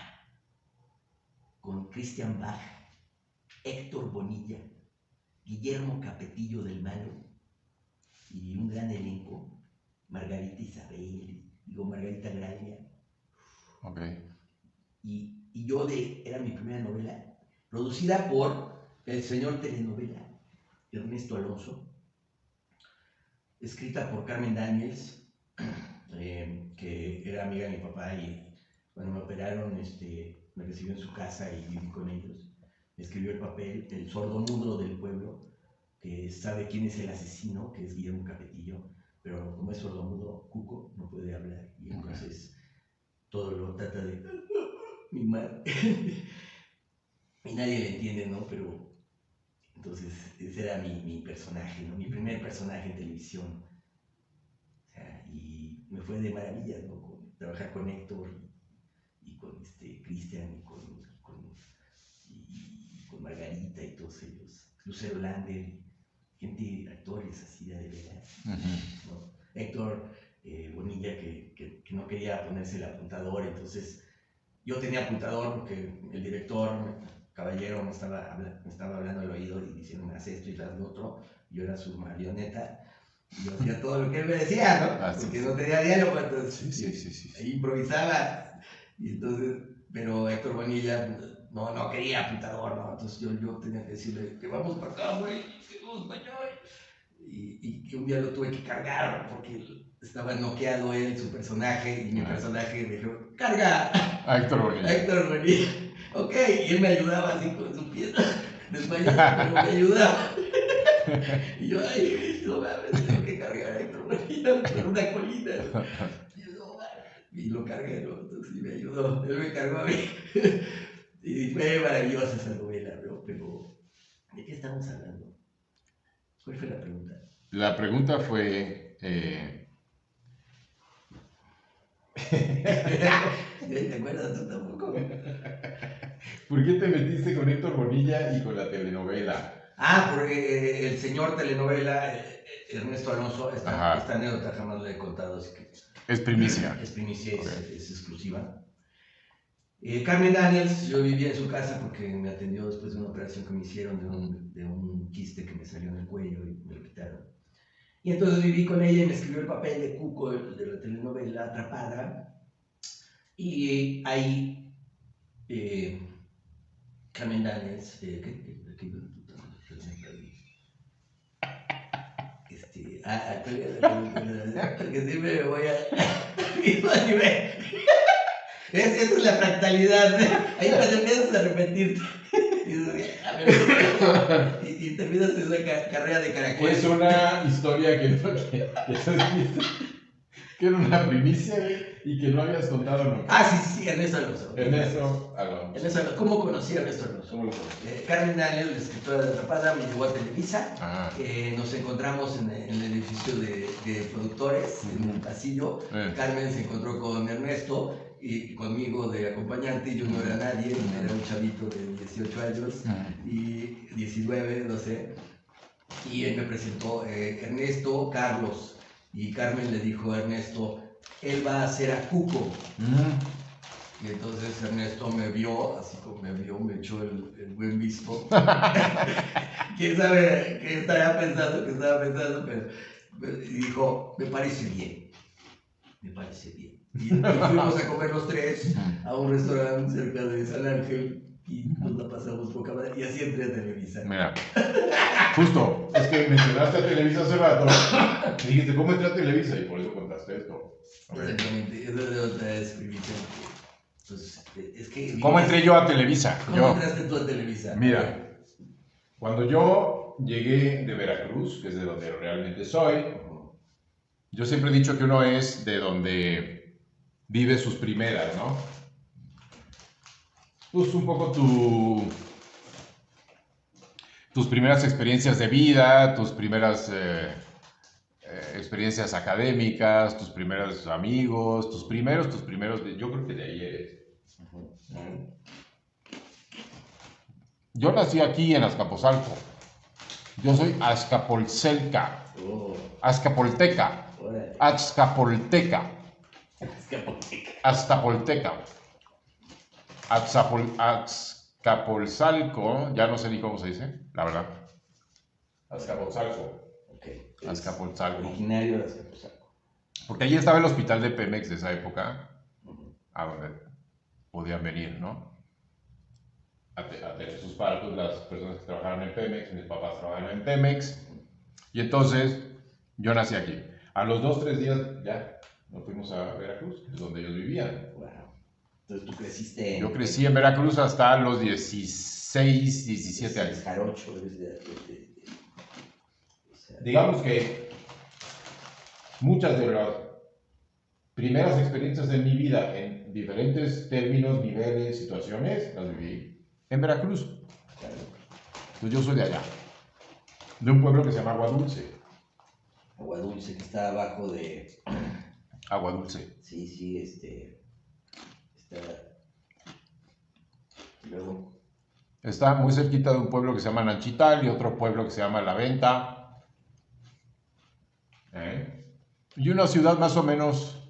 con Christian Bach, Héctor Bonilla, Guillermo Capetillo del Malo y un gran elenco, Margarita Graña. Okay. Y yo era mi primera novela, producida por el señor telenovela, Ernesto Alonso, escrita por Carmen Daniels, que era amiga de mi papá, y cuando me operaron me recibió en su casa y viví con ellos. Me escribió el papel, el sordo mudo del pueblo, que sabe quién es el asesino, que es Guillermo Capetillo, pero como es sordo mudo, Cuco no puede hablar, y entonces todo lo trata de mimar y nadie le entiende, ¿no? Pero entonces ese era mi personaje, ¿no? Mi primer personaje en televisión. O sea, y me fue de maravilla, ¿no? Trabajar con Héctor y con Cristian y con Margarita y todos ellos, Lucero Lander, actores así de veras, ¿no? Héctor Bonilla que no quería ponerse el apuntador, entonces yo tenía apuntador porque el director Caballero me estaba hablando al oído y diciéndome haz esto y haz lo otro, yo era su marioneta y yo hacía todo lo que él me decía, ¿no? Porque no tenía diálogo, entonces ahí improvisaba, y entonces, pero Héctor Bonilla no quería apuntador, ¿no? Entonces yo tenía que decirle que vamos para acá, güey, que vamos para allá, y que un día lo tuve que cargar porque estaba noqueado él, su personaje, y mi personaje me dijo, ¡carga! A Héctor Bonilla. Ok, y él me ayudaba así con su pie desmayado, pero me ayudaba. Y yo, ay, no mames, tengo que cargar a Héctor Bonilla por una colina. Y lo cargué, ¿no? Entonces me ayudó, él me cargó a mí. Y fue maravillosa esa novela, ¿no? Pero, ¿de qué estamos hablando? ¿Cuál fue la pregunta? La pregunta fue... ¿Te acuerdas tú tampoco? ¿Por qué te metiste con Héctor Bonilla y con la telenovela? Porque el señor telenovela, Ernesto Alonso, esta anécdota jamás la he contado, así que... Es primicia. Es primicia, es exclusiva. Carmen Daniels, yo vivía en su casa porque me atendió después de una operación que me hicieron de un quiste que me salió en el cuello y me lo quitaron. Y entonces viví con ella y me escribió el papel de Cuco de la telenovela Atrapada. Y ahí Carmen Daniels, porque siempre me voy a... Esa es la fractalidad, ¿eh? Ahí cuando empiezas a repetirte y terminas en esa carrera de caracol. Es una historia que era una primicia y que no habías contado nunca. Sí, Ernesto Alonso. Ernesto Alonso. ¿Cómo conocí a Ernesto Alonso? Carmen Daniel, la escritora de Atrapada, me llevó a Televisa. Nos encontramos en el edificio de productores, en un pasillo. Carmen se encontró con Ernesto y conmigo de acompañante. Yo no era nadie, era un chavito de 18 años y 19, no sé. Y él me presentó Ernesto Carlos. Y Carmen le dijo a Ernesto, él va a hacer a Cuco. Y entonces Ernesto me vio, así como me vio, me echó el buen visto. ¿Quién sabe qué estaba pensando? Pero dijo, me parece bien. Y fuimos a comer los tres a un restaurante cerca de San Ángel y nos la pasamos poca madre. Y así entré a Televisa. Mira, justo, es que mencionaste a Televisa hace rato y dijiste, ¿cómo entré a Televisa? Y por eso contaste esto. Exactamente, eso es de otra descripción. Entonces, es que... ¿Cómo entré yo a Televisa? ¿Cómo entraste tú a Televisa? Mira, cuando yo llegué de Veracruz, que es de donde realmente soy, yo siempre he dicho que uno es de donde vive sus primeras, ¿no? Pues un poco tus primeras experiencias de vida, tus primeras experiencias académicas, tus primeros amigos, tus primeros, yo creo que de ahí eres. Yo nací aquí en Azcapotzalco. Yo soy azcapolcelca, azcapolteca, azcapolteca, azcapolteca, Azcapotzalco, ya no sé ni cómo se dice, la verdad. Azcapotzalco. Okay. Azcapotzalco. Originario de Azcapotzalco. Porque allí estaba el hospital de Pemex de esa época, a donde podían venir, ¿no? A tener sus partos las personas que trabajaban en Pemex, mis papás trabajaban en Pemex, y entonces yo nací aquí. A los 2-3 días ya nos fuimos a Veracruz, que es donde ellos vivían. Wow. Entonces tú creciste en... Yo crecí en Veracruz hasta los 16, 17 años. Jarocho, Digamos que muchas de las primeras experiencias de mi vida en diferentes términos, niveles, situaciones, las viví en Veracruz. Pues yo soy de allá, de un pueblo que se llama Agua Dulce. Agua Dulce, que está abajo de... Agua Dulce. Sí, está... Luego... Está muy cerquita de un pueblo que se llama Nanchital y otro pueblo que se llama La Venta. Y una ciudad más o menos,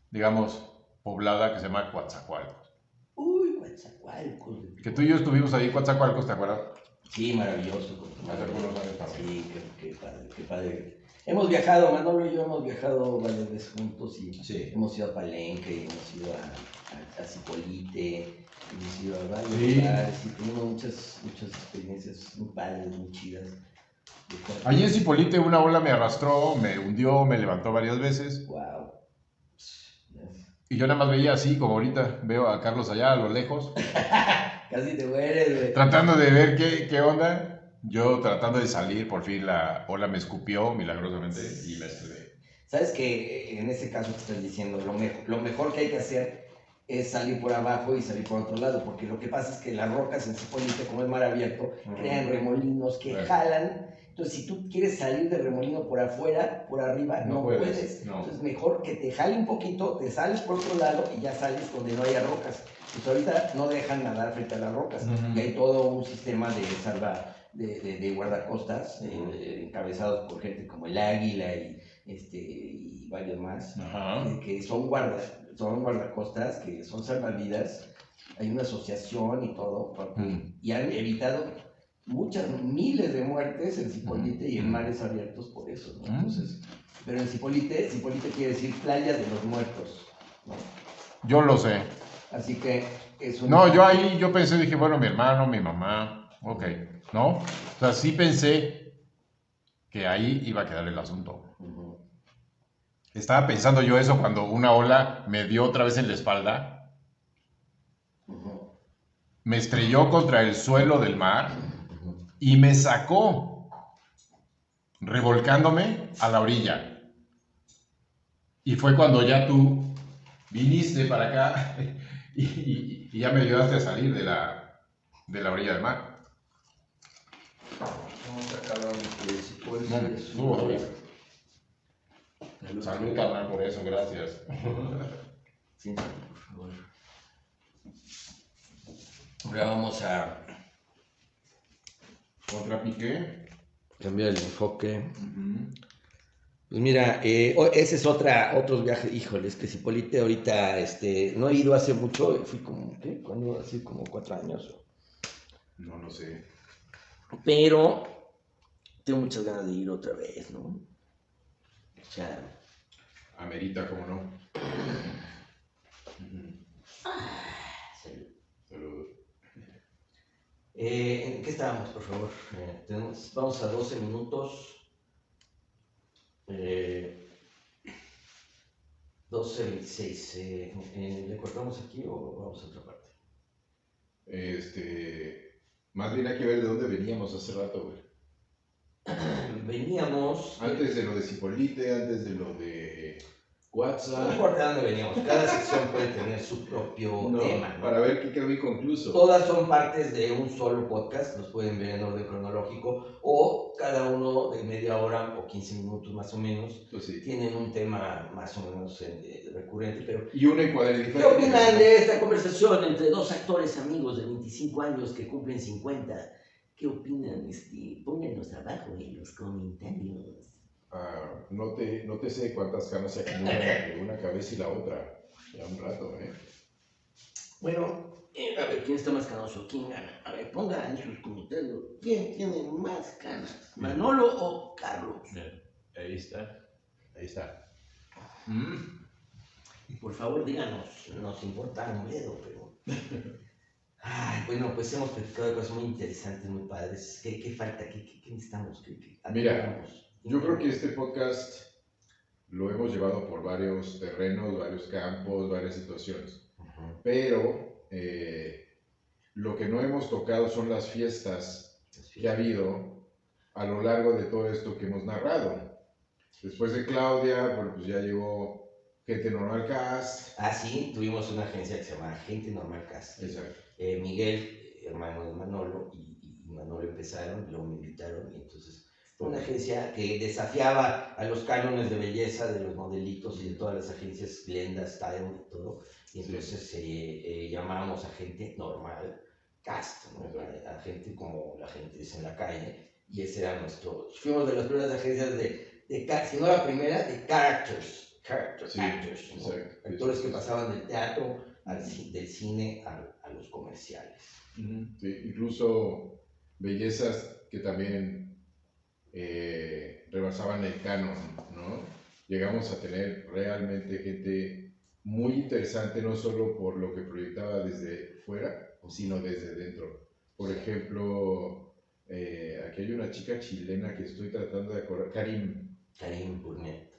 digamos, poblada que se llama Coatzacoalcos. Uy, Coatzacoalcos. Que tú y yo estuvimos ahí en Coatzacoalcos, ¿te acuerdas? Sí, maravilloso. Hace algunos años también. Sí, qué padre. Hemos viajado, Manolo y yo hemos viajado varias veces juntos y sí. Hemos ido a Palenque, hemos ido a Zipolite, hemos ido a varios lugares y tenemos muchas experiencias muy padres, muy chidas. Allí en Zipolite una ola me arrastró, me hundió, me levantó varias veces. Wow. Y yo nada más veía así, como ahorita veo a Carlos allá a lo lejos. Casi te mueres, güey. Tratando de ver qué onda. Yo tratando de salir, por fin la ola me escupió milagrosamente y me estrellé. ¿Sabes que en ese caso que estás diciendo, lo mejor que hay que hacer es salir por abajo y salir por otro lado? Porque lo que pasa es que las rocas en Zipolite, como es mar abierto, crean remolinos que jalan. Entonces, si tú quieres salir del remolino por afuera, por arriba, no puedes. No. Entonces, mejor que te jale un poquito, te sales por otro lado y ya sales donde no haya rocas. Pues ahorita no dejan nadar frente a las rocas. Y hay todo un sistema de guardacostas encabezados por gente como el Águila y varios más, que son guardacostas, que son salvavidas. Hay una asociación y todo, y han evitado miles de muertes en Zipolite y en mares abiertos por eso, ¿no? Entonces, pero en Zipolite quiere decir playa de los muertos, ¿no? Yo lo sé. Así que es un... No, yo pensé, dije, bueno, mi hermano, mi mamá, ok, ¿no? O sea, sí pensé que ahí iba a quedar el asunto. Estaba pensando yo eso cuando una ola me dio otra vez en la espalda, me estrelló contra el suelo del mar y me sacó, revolcándome a la orilla. Y fue cuando ya tú viniste para acá y ya me ayudaste a salir de la orilla del mar. Vamos a acabar Salud, carnal, por eso, gracias. Sí, por favor. Ahora vamos a... ¿Otra piqué? Cambiar el enfoque. Pues mira, ese es otros viajes. Híjole, es que Zipolite ahorita, no he ido hace mucho, fui como, ¿qué? ¿Cuándo? Así como 4 años. No sé. Pero tengo muchas ganas de ir otra vez, ¿no? O sea... Amerita, ¿cómo no? Salud. ¿En qué estábamos, por favor? Vamos a 12 minutos. 12:26. ¿Le cortamos aquí o vamos a otra parte? Más bien hay que ver de dónde veníamos hace rato, güey. Veníamos... Antes de lo de Zipolite, antes de lo de WhatsApp. No importa dónde veníamos, cada sección puede tener su propio tema, ¿no? Para ver qué quedó inconcluso. Todas son partes de un solo podcast, los pueden ver en orden cronológico, o cada uno de media hora o 15 minutos más o menos, Pues sí. tienen un tema más o menos recurrente, pero... Y un encuadre ¿Qué diferente. opinan de esta conversación entre dos actores amigos de 25 años que cumplen 50? ¿Qué opinan? Pónganos abajo en los comentarios. No te sé cuántas canas se acumulan de una cabeza y la otra. Ya un rato, ¿eh? Bueno, a ver, ¿quién está más canoso? ¿Quién gana? A ver, pongan en sus comentarios. ¿Quién tiene más canas? ¿Manolo o Carlos? Ahí está. Ahí está. Por favor, díganos. Nos importa un dedo, pero... Ay, bueno, pues hemos platicado de cosas muy interesantes, muy padres. ¿Qué falta? ¿Qué necesitamos? Mira, yo creo que este podcast lo hemos llevado por varios terrenos, varios campos, varias situaciones. Pero lo que no hemos tocado son las fiestas que ha habido a lo largo de todo esto que hemos narrado. Después de Claudia, bueno, pues ya llegó Gente Normal Cast. Ah, sí, tuvimos una agencia que se llama Gente Normal Cast. Exacto. Miguel, hermano de Manolo, y Manolo empezaron, luego me invitaron, y entonces fue una agencia que desafiaba a los cánones de belleza de los modelitos y de todas las agencias, Glenda, Style y todo, y entonces llamábamos a Gente Normal Cast, ¿no? A gente como la gente dice en la calle, y ese era nuestro... Fuimos de las primeras agencias si no la primera, de characters, Sí, actors, ¿no? exacto. Actores que pasaban del teatro del cine a los comerciales. Sí, incluso bellezas que también rebasaban el canon, ¿no? Llegamos a tener realmente gente muy interesante, no solo por lo que proyectaba desde fuera, sino desde dentro. Por ejemplo, aquí hay una chica chilena que estoy tratando de acordar, Karim Burnett.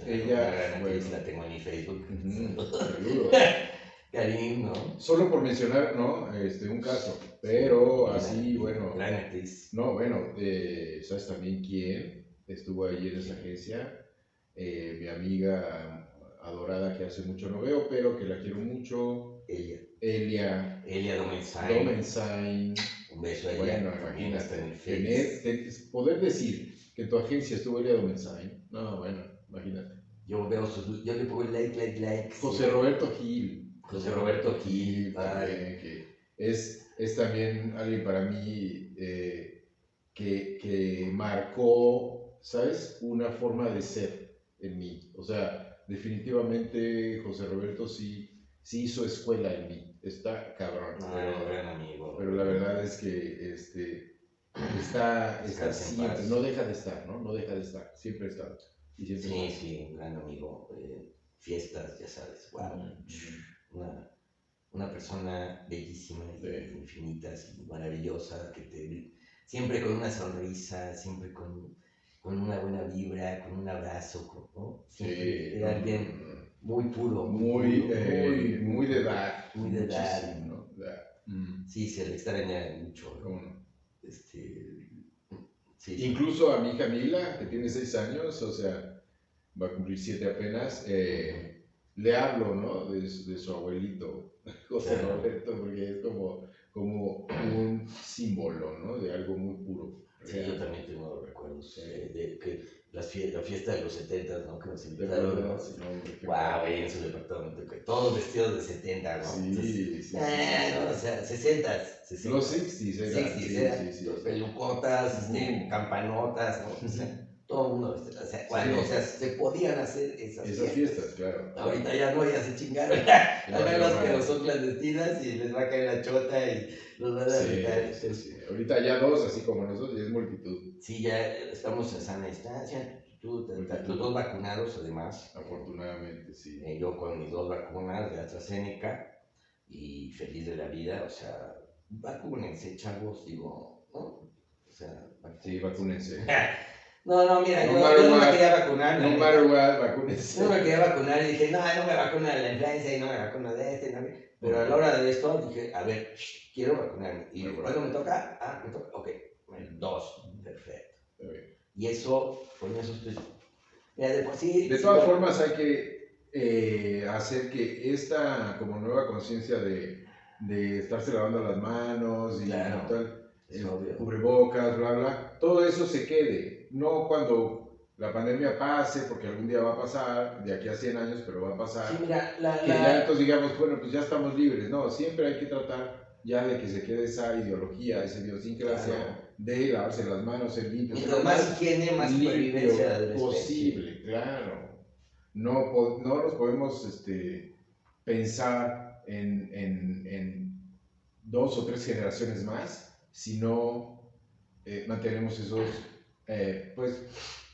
Ella, bueno, la tengo en mi Facebook. Saludos. Karim, ¿no? Solo por mencionar, ¿no? Un caso, pero así, bueno. Gran actriz. No, bueno, ¿sabes también quién estuvo ahí en esa agencia? Mi amiga adorada que hace mucho no veo, pero que la quiero mucho. Elia Domenzain. Un beso a ella. Bueno, imagínate. Poder decir que en tu agencia estuvo Elia Domenzain. No, bueno, imagínate. Yo le pongo like. José Roberto Gil. También, que es también alguien para mí que marcó, ¿sabes? Una forma de ser en mí. O sea, definitivamente José Roberto sí hizo escuela en mí. Está cabrón. Gran amigo. Pero la verdad es que está siempre, no deja de estar, ¿no? No deja de estar, siempre ha estado. Sí, un gran amigo. Fiestas, ya sabes, wow. Una persona bellísima, infinita, y maravillosa, siempre con una sonrisa, siempre con una buena vibra, con un abrazo, ¿no? Era alguien muy puro, muy de edad. Muy de edad. ¿No? Sí, se le extraña mucho. ¿Cómo no? Sí. Incluso a mi hija Mila, que tiene 6 años, o sea, va a cumplir 7 apenas, le hablo, ¿no? De su abuelito, José Roberto, porque es como un símbolo, ¿no? De algo muy puro. Sí, yo también tengo recuerdos de que la fiesta de los 70, ¿no? Que nos invitaron, ¿no? Wow, en su departamento, todos vestidos de 70, ¿no? Sí. No, o sea, 60. Los 60s eran. Sí. Pelucotas, campanotas, ¿no? O sea, todo el mundo, o sea, se podían hacer esas fiestas, claro. Ahorita ya no, ya se chingaron. Al menos que son clandestinas y les va a caer la chota y los van a evitar. Sí. Ahorita ya 2, así como nosotros, ya es multitud. Sí, ya estamos en sana distancia. Los 2 vacunados, además. Afortunadamente, sí. Yo con mis 2 vacunas de AstraZeneca y feliz de la vida. O sea, vacúnense, chavos, digo, ¿no? O sea, sí, vacúnense. No, mira, yo no me quería vacunar. No matter what, vacúnense. No me quería vacunar y dije, no me vacuno de la influenza y no me vacuno de pero a la hora de esto dije, a ver, quiero vacunarme. ¿Y cuándo me toca? Me toca, ok, 2, perfecto. Y eso, con eso estoy... Mira, de por sí... De todas formas hay que hacer que esta como nueva conciencia de estarse lavando las manos y tal, cubrebocas, bla, bla, todo eso se quede, no cuando la pandemia pase, porque algún día va a pasar, de aquí a 100 años, pero va a pasar, Sí, mira, que ya entonces digamos, bueno, pues ya estamos libres, no, siempre hay que tratar ya de que se quede esa ideología, esa idiosincrasia, claro, de lavarse las manos, ser limpio, mientras más higiene, más supervivencia de la posible, claro. No nos podemos pensar en 2 o 3 generaciones más si no mantenemos esos, pues,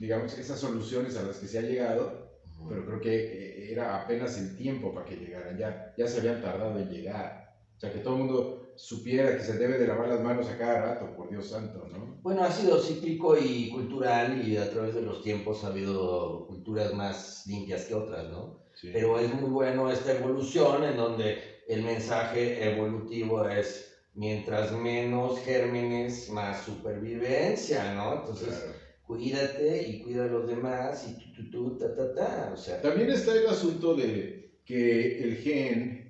digamos, esas soluciones a las que se ha llegado, pero creo que era apenas el tiempo para que llegaran, ya se habían tardado en llegar. O sea, que todo el mundo supiera que se debe de lavar las manos a cada rato, por Dios santo, ¿no? Bueno, ha sido cíclico y cultural y a través de los tiempos ha habido culturas más limpias que otras, ¿no? Sí. Pero es muy bueno esta evolución en donde el mensaje evolutivo es mientras menos gérmenes, más supervivencia, ¿no? Entonces, claro, cuídate y cuida a los demás y o sea. También está el asunto de que el gen,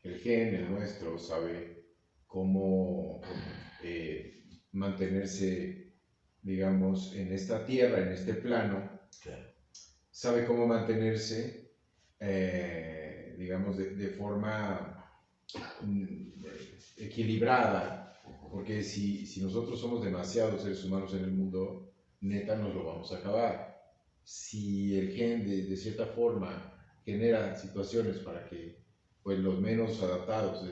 el nuestro, sabe cómo mantenerse, digamos, en esta tierra, en este plano, claro, sabe cómo mantenerse, digamos, de forma equilibrada, porque si nosotros somos demasiados seres humanos en el mundo, neta nos lo vamos a acabar. Si el gen de cierta forma genera situaciones para que pues, los menos adaptados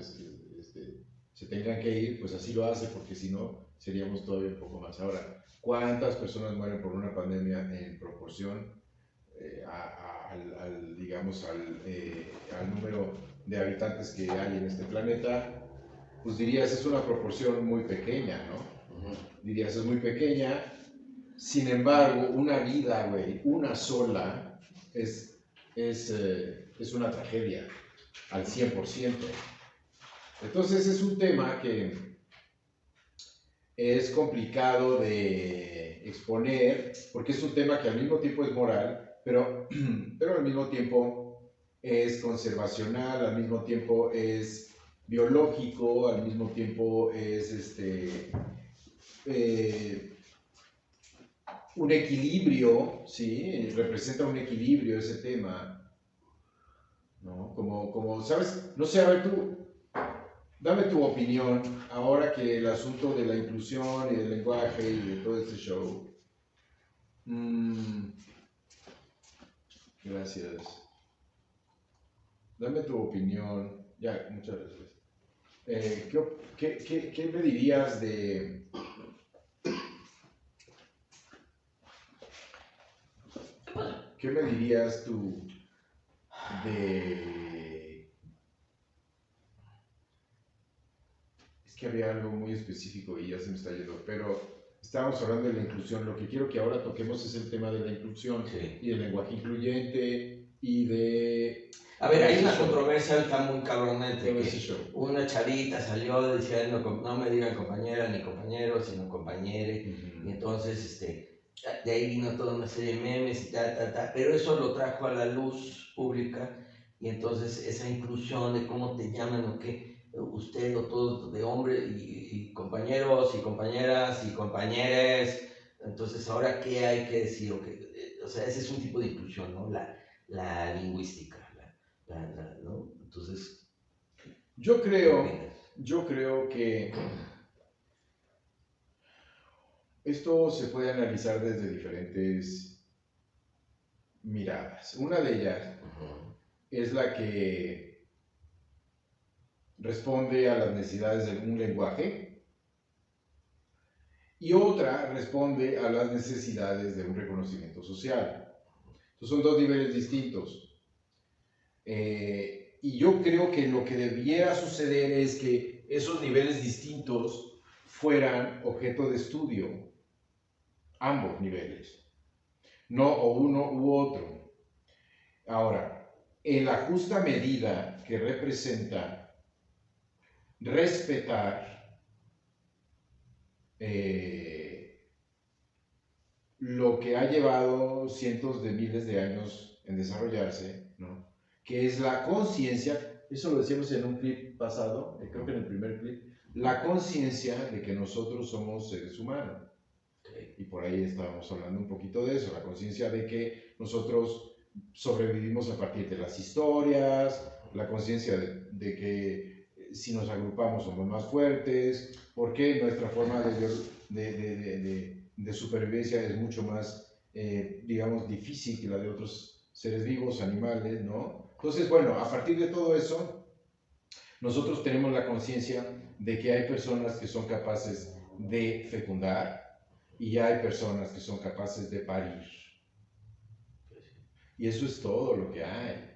se tengan que ir, pues así lo hace, porque si no, seríamos todavía un poco más. Ahora, ¿cuántas personas mueren por una pandemia en proporción al número de habitantes que hay en este planeta? Pues dirías, es una proporción muy pequeña, ¿no? Dirías, es muy pequeña. Sin embargo, una vida, güey, una sola, es una tragedia al 100%. Entonces es un tema que es complicado de exponer, porque es un tema que al mismo tiempo es moral, pero al mismo tiempo es conservacional, al mismo tiempo es biológico, al mismo tiempo es un equilibrio, ¿sí? Representa un equilibrio ese tema, ¿no? Como, ¿sabes? No sé, a ver tú, dame tu opinión, ahora que el asunto de la inclusión y del lenguaje y de todo este show. Gracias. Dame tu opinión. Ya, muchas gracias. ¿Qué me dirías de... ¿Qué me dirías tú de... Es que había algo muy específico y ya se me está yendo, pero estábamos hablando de la inclusión. Lo que quiero que ahora toquemos es el tema de la inclusión, sí, y del lenguaje incluyente y de... A ver, hay una controversia ahorita muy cabronamente, que una chavita salió diciendo, no me digan compañera ni compañero, sino compañere, y entonces, de ahí vino toda una serie de memes y pero eso lo trajo a la luz pública, y entonces esa inclusión de cómo te llaman o qué, usted o todos de hombre, y compañeros y compañeras y compañeres, entonces ahora qué hay que decir, o sea, ese es un tipo de inclusión, ¿no? La lingüística, ¿no? Entonces, yo creo que esto se puede analizar desde diferentes miradas. Una de ellas es la que responde a las necesidades de un lenguaje y otra responde a las necesidades de un reconocimiento social. Entonces son 2 niveles distintos. Y yo creo que lo que debiera suceder es que esos niveles distintos fueran objeto de estudio. Ambos niveles, no o uno u otro. Ahora, en la justa medida que representa respetar lo que ha llevado cientos de miles de años en desarrollarse, ¿no? Que es la conciencia, eso lo decíamos en un clip pasado, creo que en el primer clip, la conciencia de que nosotros somos seres humanos. Y por ahí estábamos hablando un poquito de eso, la conciencia de que nosotros sobrevivimos a partir de las historias, la conciencia de que si nos agrupamos somos más fuertes, porque nuestra forma de supervivencia es mucho más, digamos, difícil que la de otros seres vivos, animales, ¿no? Entonces, bueno, a partir de todo eso, nosotros tenemos la conciencia de que hay personas que son capaces de fecundar y hay personas que son capaces de parir. Y eso es todo lo que hay.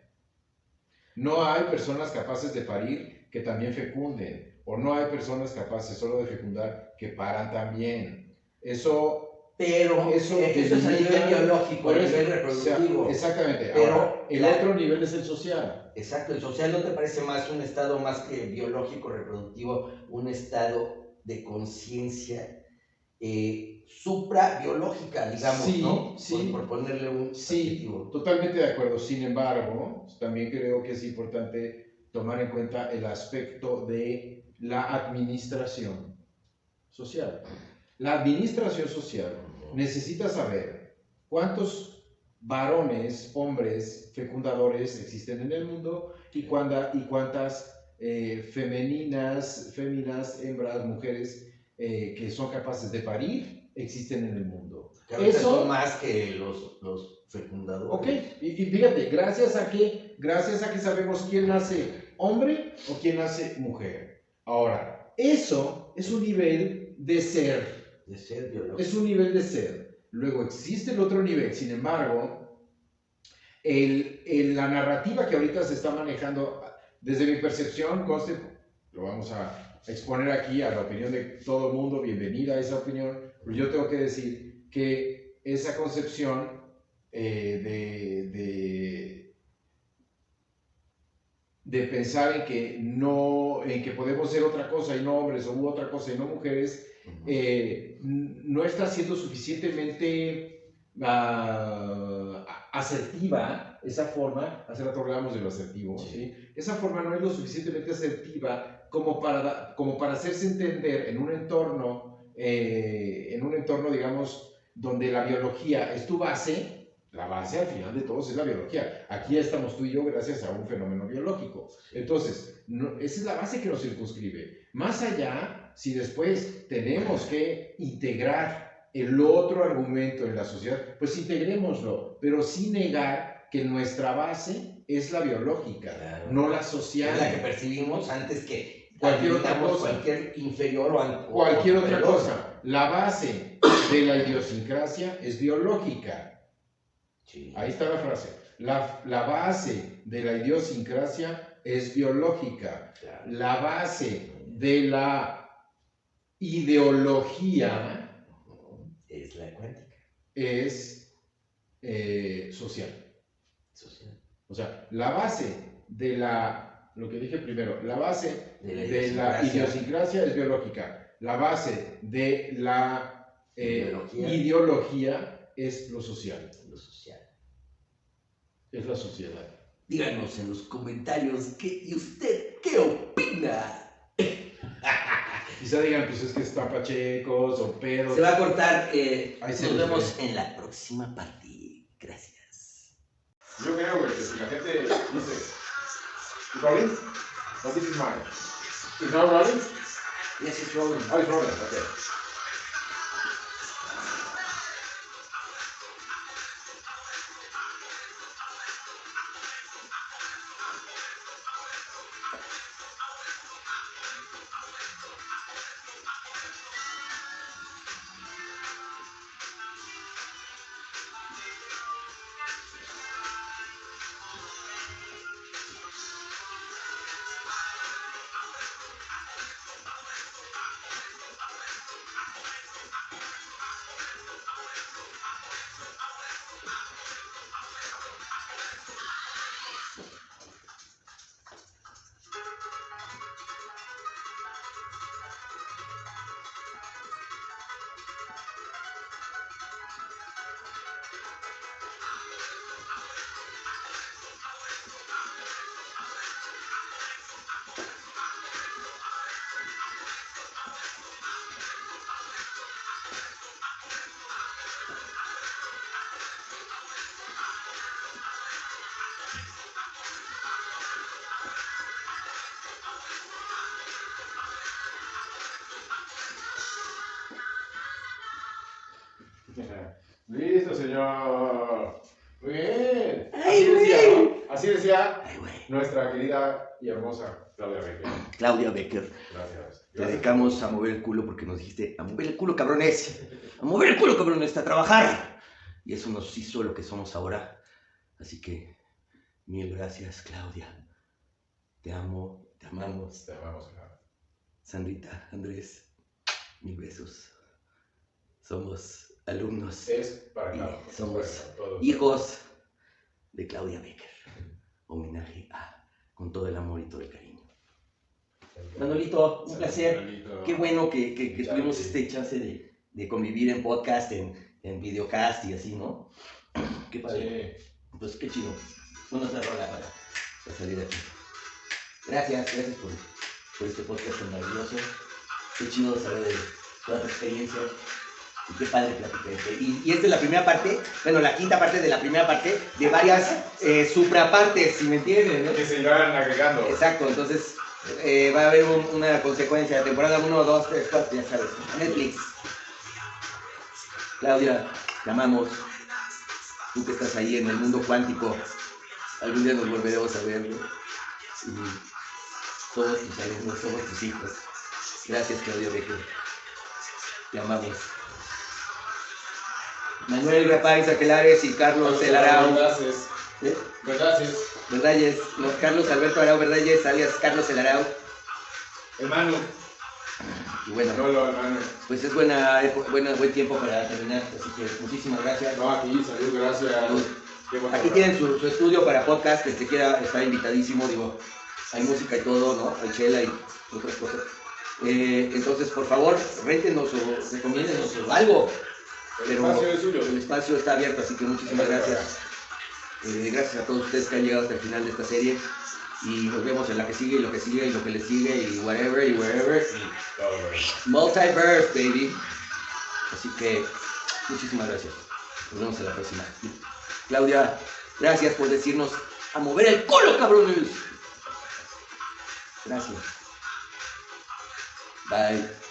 No hay personas capaces de parir que también fecunden, o no hay personas capaces solo de fecundar que paran también. Pero eso es a nivel biológico, a nivel reproductivo. Exactamente. Pero ahora, el otro nivel es el social. Exacto, el social, ¿no te parece más un estado más que biológico, reproductivo, un estado de conciencia suprabiológica, digamos, sí, ¿no? Sí, por ponerle un adjetivo. Totalmente de acuerdo. Sin embargo, también creo que es importante tomar en cuenta el aspecto de la administración social. La administración social necesita saber cuántos varones, hombres, fecundadores existen en el mundo y cuántas féminas, hembras, mujeres que son capaces de parir existen en el mundo. Eso son más que los fecundadores. Ok, y fíjate, gracias a que sabemos quién nace hombre o quién nace mujer. Ahora, eso es un nivel de ser. De ser biológico. Es un nivel de ser. Luego existe el otro nivel, sin embargo, la narrativa que ahorita se está manejando, desde mi percepción, lo vamos a exponer aquí a la opinión de todo el mundo, bienvenida a esa opinión, pero yo tengo que decir que esa concepción de pensar en que podemos ser otra cosa y no hombres, o otra cosa y no mujeres, no está siendo suficientemente asertiva esa forma. Hace rato hablábamos de lo asertivo, ¿sí? Esa forma no es lo suficientemente asertiva como para hacerse entender en un entorno, digamos, donde la biología es tu base. La base al final de todos es la biología. Aquí estamos tú y yo gracias a un fenómeno biológico. Entonces, esa es la base que nos circunscribe. Más allá, si después tenemos que integrar el otro argumento en la sociedad, pues integrémoslo, pero sin negar que nuestra base es la biológica, claro, no la social. Es la que percibimos antes que cualquier otra cosa, cualquier inferior o cualquier otra cosa. La base de la idiosincrasia es biológica. Sí. Ahí está la frase. La base de la idiosincrasia es biológica. Claro. La base de la ideología es la cuántica. Es social. O sea, la base de lo que dije primero, la base de la idiosincrasia es biológica. La base de la ideología es lo social. Es la sociedad. Díganos en los comentarios ¿y usted qué opina? Quizá digan, pues es que está pachecos o pedos. Se va a cortar. Nos vemos en la próxima parte. Gracias. Yo creo, güey, que si la gente dice, ¿It's rolling? No, this is mine. ¿It's not rolling? Yes, it's rolling. Oh, it's rolling, okay. Listo, señor. Muy bien. Ay, Así decía, güey. ¿no? Así decía Ay, güey. nuestra querida y hermosa Claudia Becker. Claudia Becker, Gracias. te dedicamos a mover el culo porque nos dijiste, a mover el culo, cabrones. A mover el culo, cabrones, a trabajar. Y eso nos hizo lo que somos ahora. Así que, mil gracias, Claudia. Te amo, te amamos. Te amamos, Claudia. Sandrita, Andrés, mil besos. Somos alumnos Es para y Claudia. somos todos. hijos de Claudia Becker. Homenaje a, con todo el amor y todo el cariño. Manolito, un placer. Manolito. Qué bueno que tuvimos este chance de convivir en podcast, en videocast y así, ¿no? Qué padre. Sí. Pues qué chido. Una otra rola para salir de aquí. Gracias por este podcast tan maravilloso. Qué chido saber de toda tu experiencia. Y qué padre platicar. Y esta es la primera parte, bueno, la quinta parte de la primera parte de varias suprapartes, si me entienden, ¿no? Que se irán agregando. Exacto, entonces va a haber una consecuencia. Temporada 1, 2, 3, 4, ya sabes. Netflix. Claudia, te amamos. Tú que estás ahí en el mundo cuántico, algún día nos volveremos a ver, ¿no? Y somos tus alumnos, somos tus hijos. Gracias, Claudia Becker. Te amamos. Manuel Rapáez Aquelares y Carlos El Arau. Gracias. ¿Eh? Gracias. Verdalles, no, Carlos Alberto Arau Verdalles, alias Carlos El Arau. Hermano. Y bueno, Hermano. pues es buen tiempo para terminar, así que muchísimas gracias. No, aquí, salud, gracias. Salud. Qué bueno. Aquí tienen su estudio para podcast, que quiera estar invitadísimo, digo, hay música y todo, ¿no? Hay chela y otras cosas. Entonces, por favor, réntenos o recomiéndenos o algo. El Pero espacio es suyo. el espacio está abierto, así que muchísimas gracias. Gracias a todos ustedes que han llegado hasta el final de esta serie. Y nos vemos en la que sigue y lo que sigue y lo que le sigue y whatever y wherever. Multiverse, baby. Así que muchísimas gracias. Nos vemos en la próxima. Claudia, gracias por decirnos a mover el culo, cabrones. Gracias. Bye.